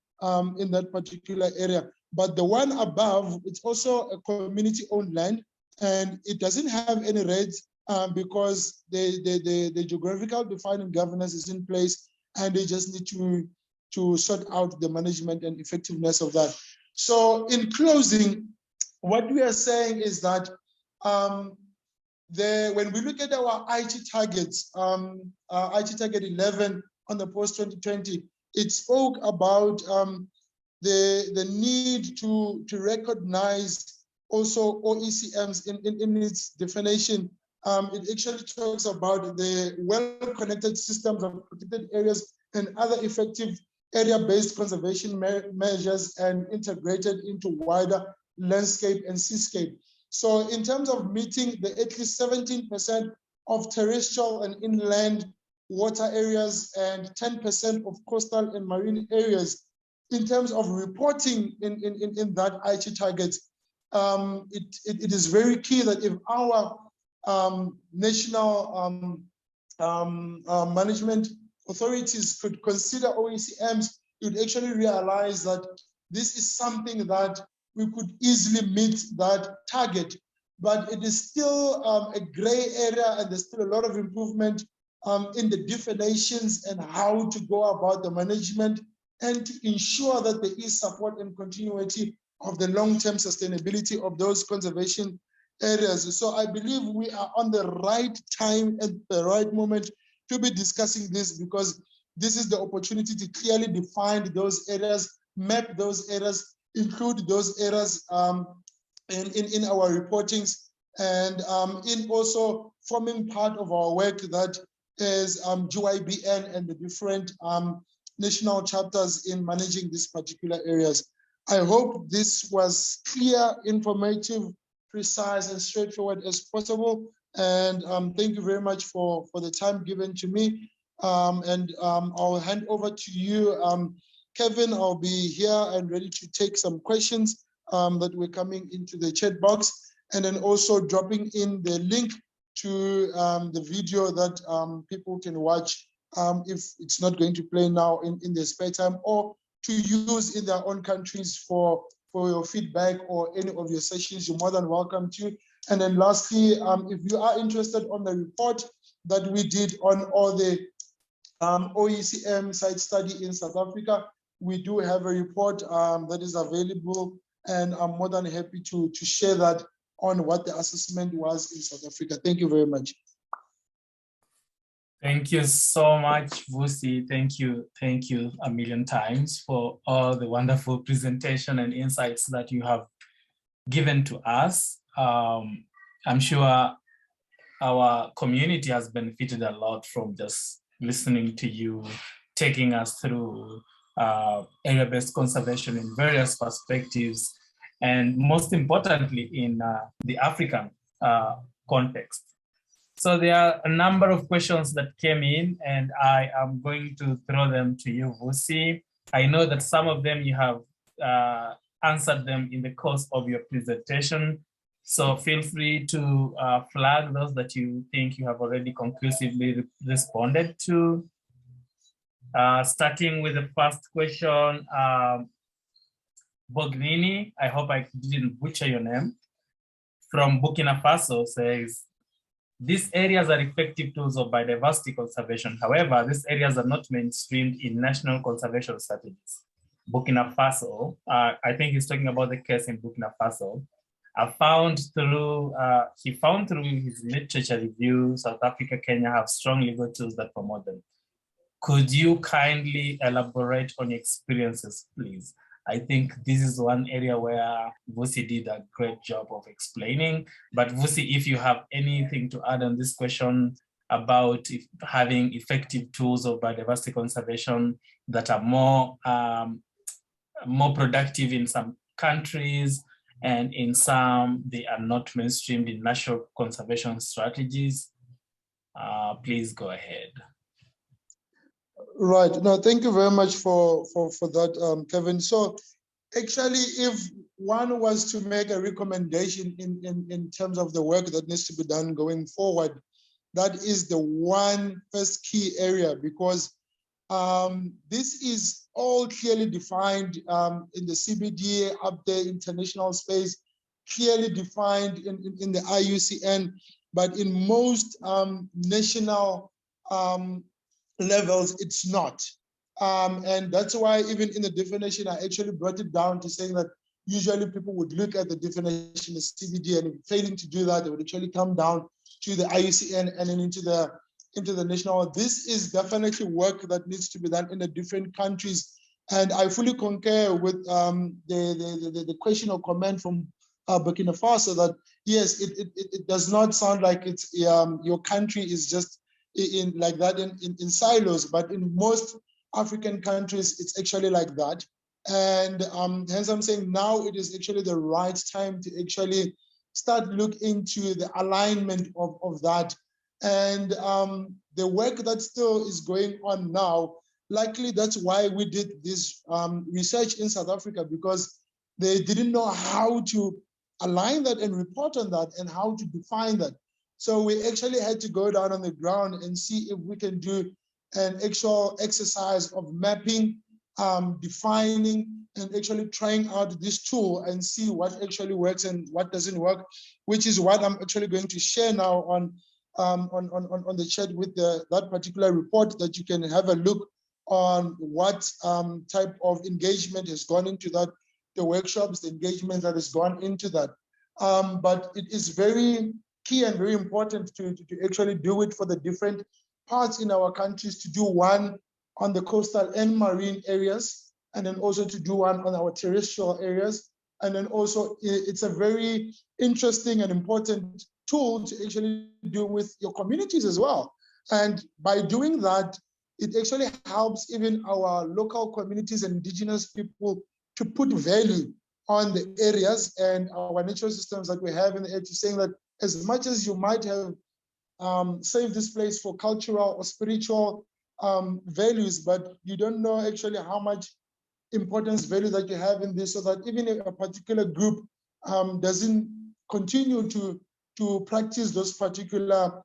[SPEAKER 3] in that particular area. But the one above, it's also a community-owned land, and it doesn't have any reds because the geographical defining governance is in place, and they just need to sort out the management and effectiveness of that. So in closing, what we are saying is that when we look at our IT targets, IT target 11 on the post-2020, it spoke about the need to recognize also OECMs in its definition. It actually talks about the well-connected systems of protected areas and other effective area-based conservation measures and integrated into wider landscape and seascape. So in terms of meeting the at least 17% of terrestrial and inland water areas and 10% of coastal and marine areas, in terms of reporting in that IT target, it is very key that if our national management authorities could consider OECMs, you'd actually realize that this is something that we could easily meet that target, but it is still a gray area, and there's still a lot of improvement in the definitions and how to go about the management and to ensure that there is support and continuity of the long-term sustainability of those conservation areas. So I believe we are on the right time at the right moment to be discussing this, because this is the opportunity to clearly define those areas, map those areas, include those areas in our reportings, and in also forming part of our work that is GYBN and the different national chapters in managing these particular areas. I hope this was clear, informative, precise, and straightforward as possible. And thank you very much for the time given to me. I'll hand over to you, Kevin. I'll be here and ready to take some questions that were coming into the chat box, and then also dropping in the link to the video that people can watch if it's not going to play now in their spare time, or to use in their own countries for your feedback or any of your sessions. You're more than welcome to. And then lastly, if you are interested on the report that we did on all the OECM site study in South Africa, we do have a report that is available, and I'm more than happy to share that on what the assessment was in South Africa. Thank you very much.
[SPEAKER 2] Thank you so much, Vusi. Thank you a million times for all the wonderful presentation and insights that you have given to us. I'm sure our community has benefited a lot from just listening to you, taking us through area-based conservation in various perspectives, and most importantly in the African context. So there are a number of questions that came in, and I am going to throw them to you, Vusi. I know that some of them you have answered them in the course of your presentation, so feel free to flag those that you think you have already conclusively responded to. Starting with the first question, Bognini, I hope I didn't butcher your name. from Burkina Faso says, these areas are effective tools of biodiversity conservation. However, these areas are not mainstreamed in national conservation strategies. Burkina Faso, I think he's talking about the case in Burkina Faso. He found through his literature review, South Africa, Kenya have strong legal tools that promote them. Could you kindly elaborate on your experiences, please? I think this is one area where Vusi did a great job of explaining. But Vusi, if you have anything to add on this question about having effective tools of biodiversity conservation that are more productive in some countries, and in some they are not mainstreamed in national conservation strategies, please go ahead.
[SPEAKER 3] Right. No, thank you very much for that, Kevin. So actually, if one was to make a recommendation in terms of the work that needs to be done going forward, that is the one first key area, because this is all clearly defined in the CBD up there, international space, clearly defined in the IUCN, but in most national levels, it's not. And that's why even in the definition, I actually brought it down to saying that usually people would look at the definition of CBD, and if failing to do that, they would actually come down to the IUCN and then into the national. This is definitely work that needs to be done in the different countries. And I fully concur with the question or comment from Burkina Faso that, yes, it does not sound like it's your country is just in like that in silos, but in most African countries, it's actually like that. And hence I'm saying now it is actually the right time to actually start look into the alignment of that. And the work that still is going on now, likely that's why we did this research in South Africa, because they didn't know how to align that and report on that and how to define that. So we actually had to go down on the ground and see if we can do an actual exercise of mapping, defining, and actually trying out this tool and see what actually works and what doesn't work, which is what I'm actually going to share now on the chat with that particular report, that you can have a look on what type of engagement has gone into that, the workshops, the engagement that has gone into that. But it is very key and very important to actually do it for the different parts in our countries, to do one on the coastal and marine areas, and then also to do one on our terrestrial areas. And then also it's a very interesting and important tool to actually do with your communities as well. And by doing that, it actually helps even our local communities and indigenous people to put value on the areas and our natural systems that we have in the area, saying that as much as you might have saved this place for cultural or spiritual values, but you don't know actually how much importance value that you have in this, so that even if a particular group doesn't continue to practice those particular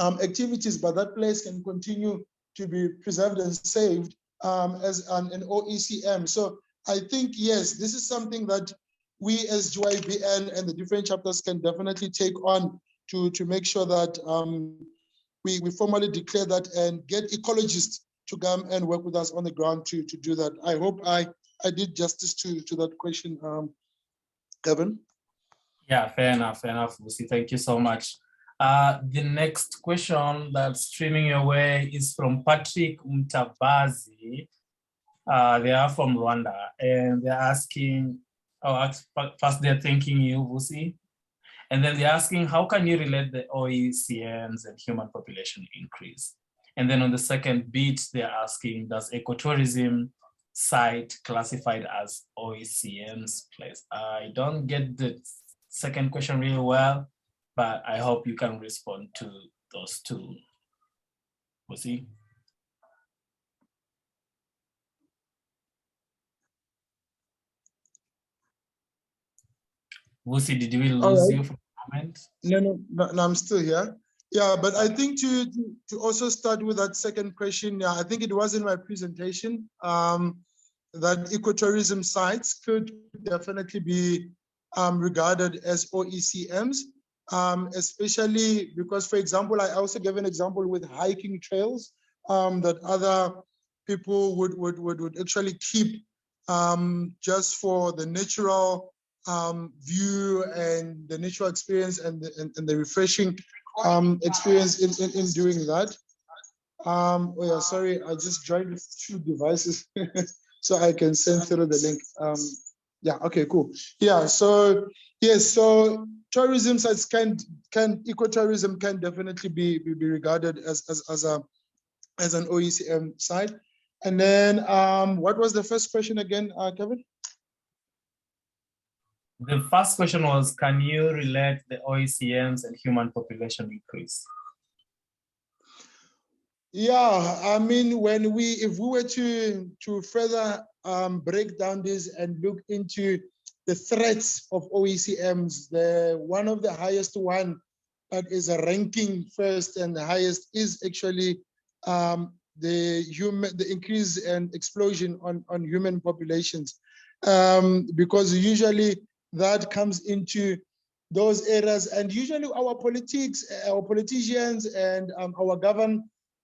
[SPEAKER 3] activities, but that place can continue to be preserved and saved as an OECM. So I think, yes, this is something that we as GYBN and the different chapters can definitely take on to make sure that we formally declare that and get ecologists to come and work with us on the ground to do that. I hope I did justice to that question, Kevin.
[SPEAKER 2] Yeah, fair enough, Vusi. Thank you so much. The next question that's streaming your way is from Patrick Mtabazi. They are from Rwanda, and they're asking, first they're thanking you, Vusi, and then they're asking, how can you relate the OECMs and human population increase? And then on the second bit, they're asking, does ecotourism site classified as OECMs place? I don't get the second question really well, but I hope you can respond to those two. Vusi? Vusi, did we lose you for a moment? No,
[SPEAKER 3] I'm still here. Yeah, but I think to also start with that second question, yeah, I think it was in my presentation that ecotourism sites could definitely be regarded as OECMs, especially because, for example, I also gave an example with hiking trails that other people would actually keep just for the natural view and the natural experience and the refreshing experience in doing that. Oh yeah, sorry, I just joined with 2 devices so I can send through the link. Yeah, okay, cool. Yeah, so yes, so tourism sites ecotourism can definitely be regarded as an OECM site. And then what was the first question again, Kevin?
[SPEAKER 2] The first question was, can you relate the OECMs and human population increase?
[SPEAKER 3] Yeah, I mean, if we were to further break down this and look into the threats of OECMs, one of the highest one that is ranking first and the highest is actually the increase and explosion on human populations, because usually that comes into those areas, and usually our politicians and our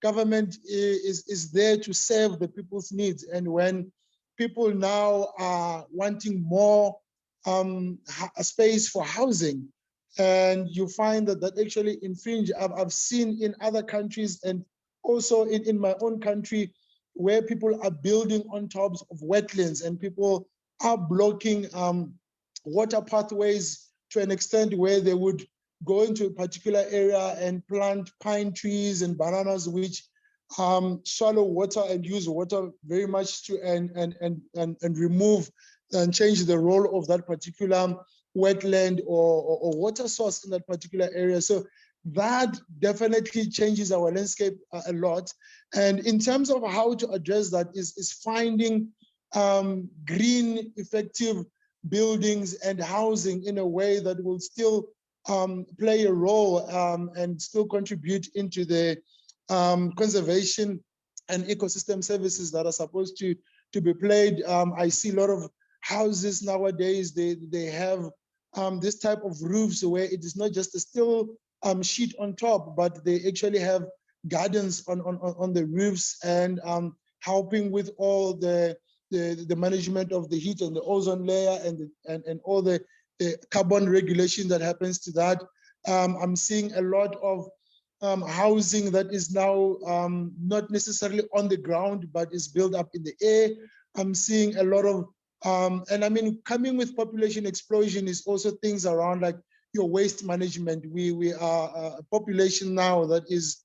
[SPEAKER 3] government is there to serve the people's needs. And when people now are wanting more space for housing, and you find that actually infringe, I've seen in other countries and also in my own country, where people are building on tops of wetlands and people are blocking water pathways to an extent where they would go into a particular area and plant pine trees and bananas, which swallow water and use water very much to and remove and change the role of that particular wetland or water source in that particular area. So that definitely changes our landscape a lot. And in terms of how to address that is finding green, effective buildings and housing in a way that will still play a role and still contribute into the conservation and ecosystem services that are supposed to be played. I see a lot of houses nowadays, they have this type of roofs where it is not just a steel sheet on top, but they actually have gardens on the roofs and helping with all the management of the heat and the ozone layer and all the carbon regulation that happens to that. I'm seeing a lot of housing that is now not necessarily on the ground, but is built up in the air. I'm seeing a lot of, and I mean, coming with population explosion is also things around like your waste management. We are a population now that is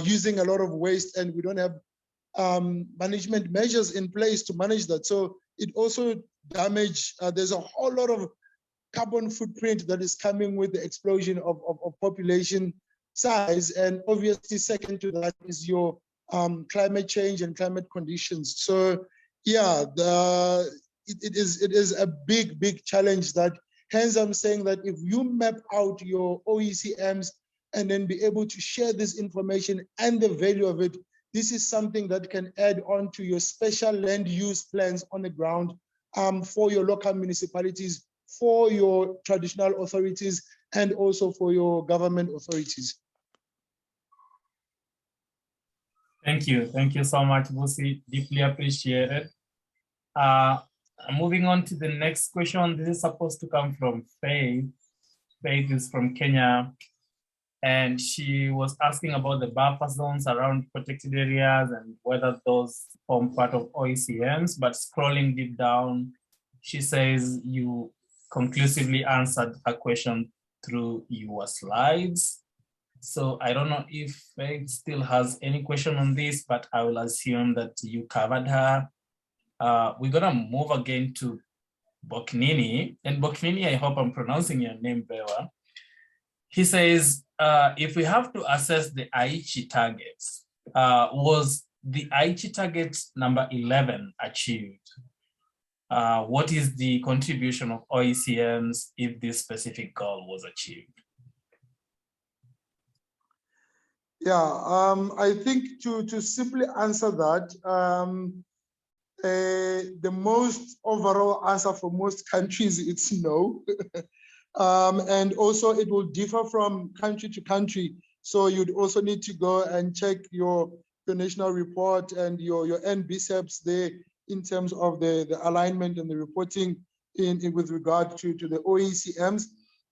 [SPEAKER 3] using a lot of waste, and we don't have management measures in place to manage that. So it also there's a whole lot of carbon footprint that is coming with the explosion of population size. And obviously second to that is your climate change and climate conditions. So yeah, it is a big challenge that, hence I'm saying that if you map out your OECMs and then be able to share this information and the value of it, this is something that can add on to your special land use plans on the ground for your local municipalities, for your traditional authorities, and also for your government authorities.
[SPEAKER 2] Thank you so much, Busi. Deeply appreciated. Moving on to the next question. This is supposed to come from Faith. Faith is from Kenya, and she was asking about the buffer zones around protected areas and whether those form part of OECMs. But scrolling deep down, she says you conclusively answered her question through your slides. So I don't know if Faith still has any question on this, but I will assume that you covered her. We're gonna move again to Boknini. And Boknini, I hope I'm pronouncing your name very well. He says, if we have to assess the Aichi targets, was the Aichi target number 11 achieved? What is the contribution of OECMs if this specific goal was achieved?
[SPEAKER 3] Yeah, I think to simply answer that, the most overall answer for most countries, it's no. And also it will differ from country to country. So you'd also need to go and check your national report and your NBCEPs there in terms of the alignment and the reporting with regard to the OECMs.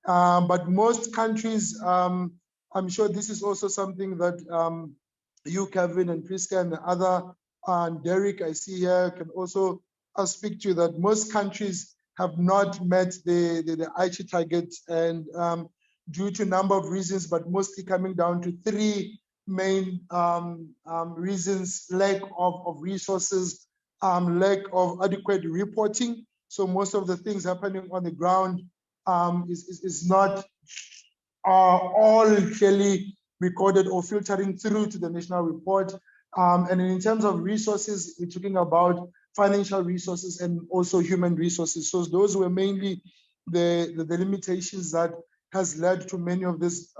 [SPEAKER 3] But most countries, I'm sure this is also something that you, Kevin, and Priska, and the other, and Derek, I see here, can also speak to that. Most countries have not met the Aichi target, and due to a number of reasons, but mostly coming down to three main reasons: lack of resources, lack of adequate reporting. So most of the things happening on the ground is not all clearly recorded or filtering through to the national report. And in terms of resources, we're talking about financial resources and also human resources. So those were mainly the limitations that has led to many of this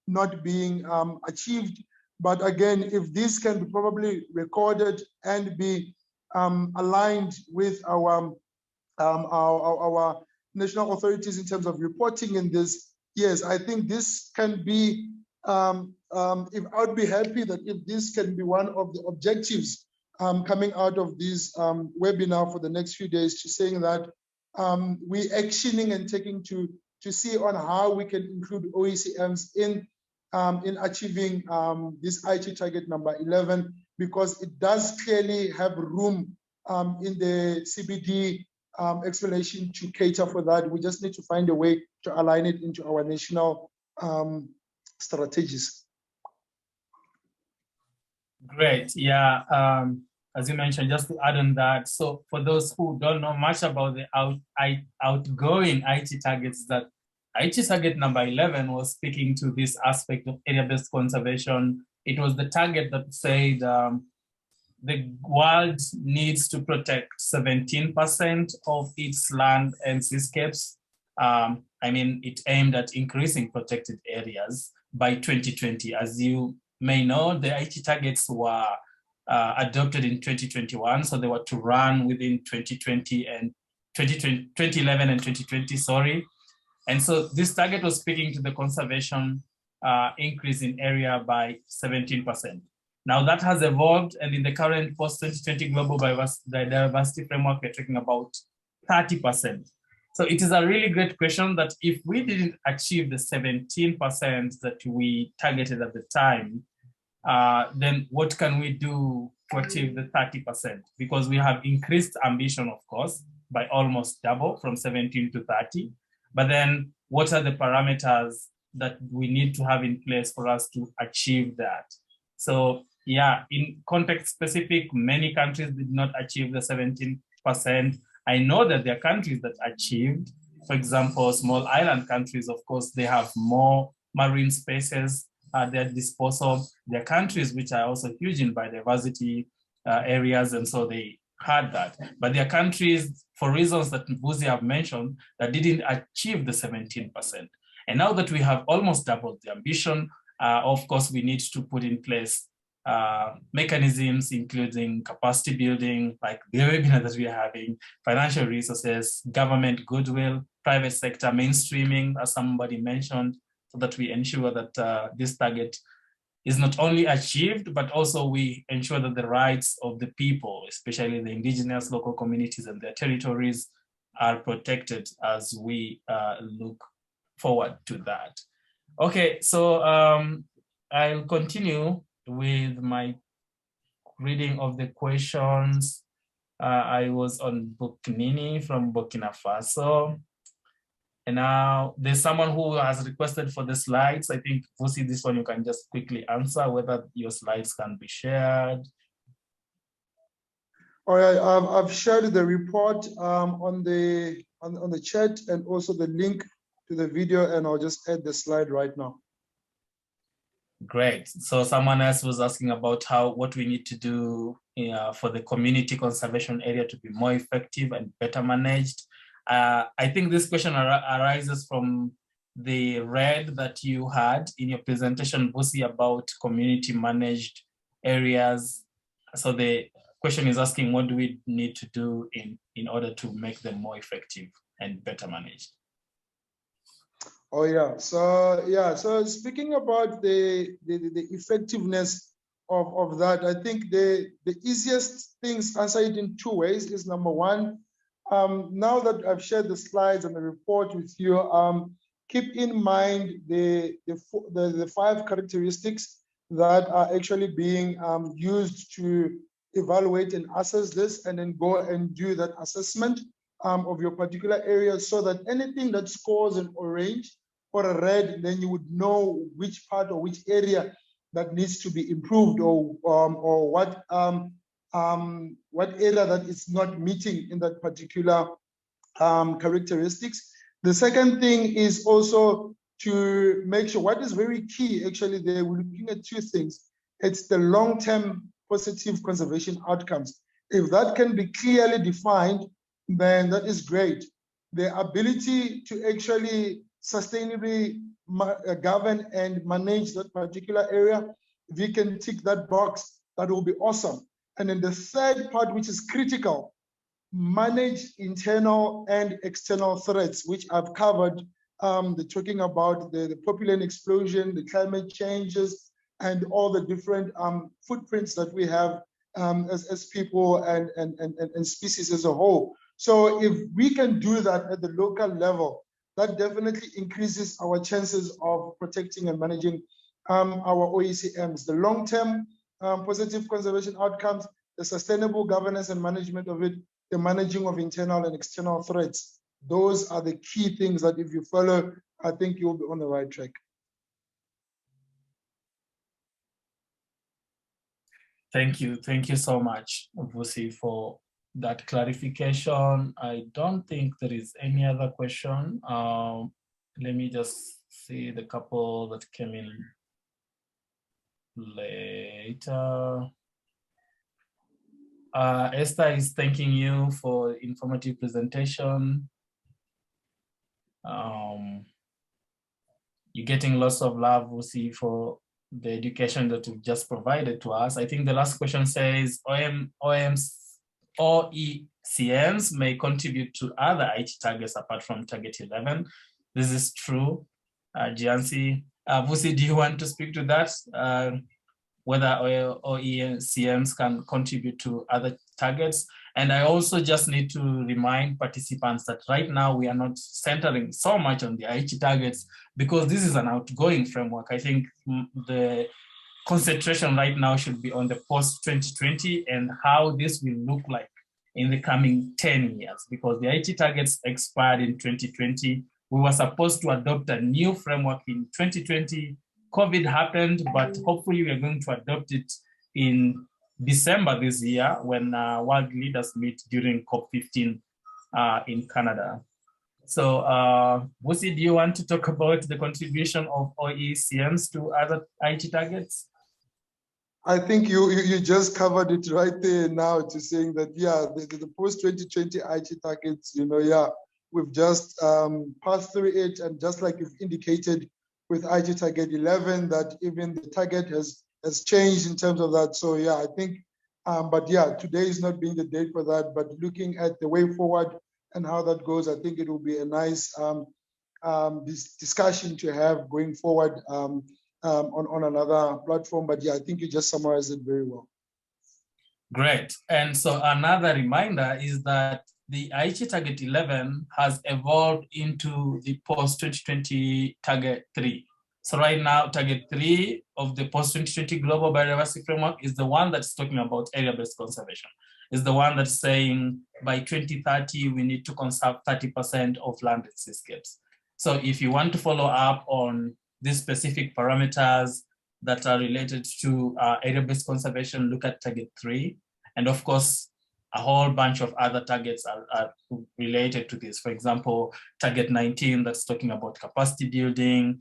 [SPEAKER 3] not being achieved. But again, if this can be probably recorded and be aligned with our national authorities in terms of reporting in this, yes, I think this can be, if I would be happy that if this can be one of the objectives coming out of this webinar for the next few days, to saying that we're actioning and taking to see on how we can include OECMs in achieving this Aichi target number 11, because it does clearly have room in the CBD explanation to cater for that. We just need to find a way to align it into our national strategies.
[SPEAKER 2] Great. Yeah. As you mentioned, just to add on that, so for those who don't know much about the outgoing Aichi targets, that Aichi target number 11 was speaking to this aspect of area-based conservation. It was the target that said the world needs to protect 17% of its land and seascapes. I mean, it aimed at increasing protected areas by 2020. As you may know, the Aichi targets were adopted in 2021, so they were to run within 2020 and 2011 and 2020, sorry. And so this target was speaking to the conservation increase in area by 17%. Now that has evolved, and in the current post-2020 global biodiversity framework, we're talking about 30%. So it is a really great question that if we didn't achieve the 17% that we targeted at the time, then what can we do to achieve the 30%? Because we have increased ambition, of course, by almost double from 17 to 30. But then what are the parameters that we need to have in place for us to achieve that? So yeah, in context specific, many countries did not achieve the 17%. I know that there are countries that achieved. For example, small island countries, of course, they have more marine spaces at their disposal. There are countries which are also huge in biodiversity areas, and so they had that. But there are countries, for reasons that Mbuzi have mentioned, that didn't achieve the 17%. And now that we have almost doubled the ambition, of course, we need to put in place mechanisms, including capacity building, like the webinar that we are having, financial resources, government goodwill, private sector mainstreaming, as somebody mentioned, so that we ensure that this target is not only achieved, but also we ensure that the rights of the people, especially the indigenous local communities and their territories, are protected as we look forward to that. Okay, so I'll continue with my reading of the questions. I was on Buknini from Burkina Faso. And now there's someone who has requested for the slides. I think, Vusi, this one you can just quickly answer whether your slides can be shared.
[SPEAKER 3] All right, I've shared the report on the chat and also the link to the video, and I'll just add the slide right now.
[SPEAKER 2] Great. So someone else was asking about what we need to do for the community conservation area to be more effective and better managed. I think this question arises from the read that you had in your presentation, Vusi, about community managed areas. So the question is asking, what do we need to do in order to make them more effective and better managed?
[SPEAKER 3] Oh yeah, so speaking about the effectiveness of that, I think the easiest things, answer it in two ways, is number one, now that I've shared the slides and the report with you, keep in mind the 5 characteristics that are actually being used to evaluate and assess this, and then go and do that assessment of your particular area, so that anything that scores an orange or a red, then you would know which part or which area that needs to be improved, or what area that is not meeting in that particular characteristics. The second thing is also to make sure, what is very key actually there, we're looking at 2 things. It's the long-term positive conservation outcomes. If that can be clearly defined, then that is great. The ability to actually sustainably govern and manage that particular area, if you can tick that box, that will be awesome. And then the third part, which is critical, manage internal and external threats, which I've covered. Talking about the population explosion, the climate changes, and all the different footprints that we have as people and species as a whole. So if we can do that at the local level, that definitely increases our chances of protecting and managing our OECMs. The long-term positive conservation outcomes, the sustainable governance and management of it, the managing of internal and external threats. Those are the key things that if you follow, I think you'll be on the right track.
[SPEAKER 2] Thank you so much, Vusi, for that clarification. I don't think there is any other question. Let me just see the couple that came in later. Esther is thanking you for informative presentation. You're getting lots of love, Vusi, for the education that you've just provided to us. I think the last question says OECMs may contribute to other IT targets apart from target 11. This is true, Giancy. Vusi, do you want to speak to that? Whether OECMs can contribute to other targets? And I also just need to remind participants that right now we are not centering so much on the IT targets because this is an outgoing framework. I think the concentration right now should be on the post-2020 and how this will look like in the coming 10 years, because the IT targets expired in 2020. We were supposed to adopt a new framework in 2020. COVID happened, but hopefully we are going to adopt it in December this year when world leaders meet during COP15 in Canada. So Vusi, do you want to talk about the contribution of OECMs to other IT targets?
[SPEAKER 3] I think you just covered it right there now to saying that, yeah, the post-2020 IT targets, we've just passed through it. And just like you've indicated with IT target 11, that even the target has changed in terms of that. So yeah, I think, but yeah, today is not being the date for that, but looking at the way forward and how that goes, I think it will be a nice discussion to have going forward on another platform. But yeah, I think you just summarized it very well.
[SPEAKER 2] Great. And so another reminder is that the IT target 11 has evolved into the post-2020 target 3. So right now, target 3 of the post-2020 global biodiversity framework is the one that's talking about area-based conservation. It's the one that's saying by 2030, we need to conserve 30% of land and seascapes. So if you want to follow up on these specific parameters that are related to area-based conservation, look at target 3. And of course, a whole bunch of other targets are related to this. For example, target 19, that's talking about capacity building.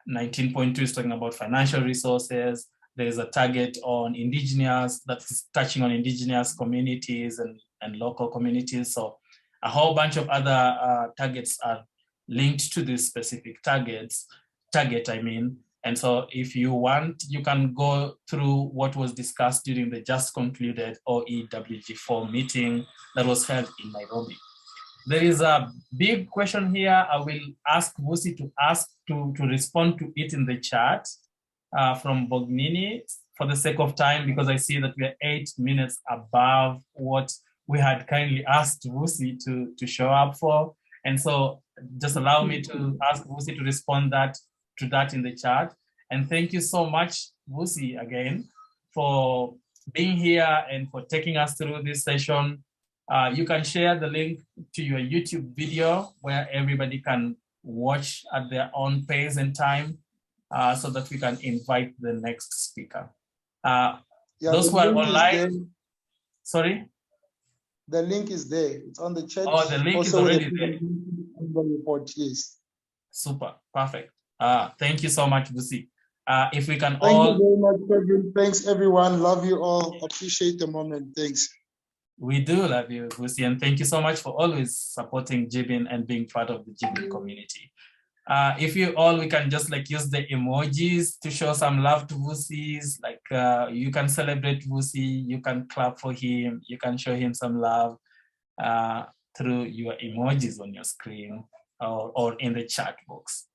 [SPEAKER 2] 19.2 is talking about financial resources. There is a target on indigenous that's touching on indigenous communities and local communities. So a whole bunch of other targets are linked to these specific target. And so if you want, you can go through what was discussed during the just concluded OEWG4 meeting that was held in Nairobi. There is a big question here. I will ask Vusi to respond to it in the chat from Bognini for the sake of time, because I see that we are 8 minutes above what we had kindly asked Vusi to show up for. And so just allow me to ask Vusi to respond to that in the chat. And thank you so much, Vusi, again, for being here and for taking us through this session. You can share the link to your YouTube video where everybody can watch at their own pace and time, so that we can invite the next speaker. Those who are online, sorry?
[SPEAKER 4] The link is there. It's on the chat.
[SPEAKER 2] Oh, the link
[SPEAKER 4] also
[SPEAKER 2] is already there.
[SPEAKER 4] The report, yes.
[SPEAKER 2] Super, perfect. Thank you so much, Vusi. If we can
[SPEAKER 4] Thank you very much, Pedro. Thanks, everyone. Love you all. Appreciate the moment. Thanks.
[SPEAKER 2] We do love you, Vusi, and thank you so much for always supporting GBIN and being part of the GBIN community. If you all, we can just like use the emojis to show some love to Vusi's, like you can celebrate Vusi, you can clap for him, you can show him some love through your emojis on your screen or in the chat box.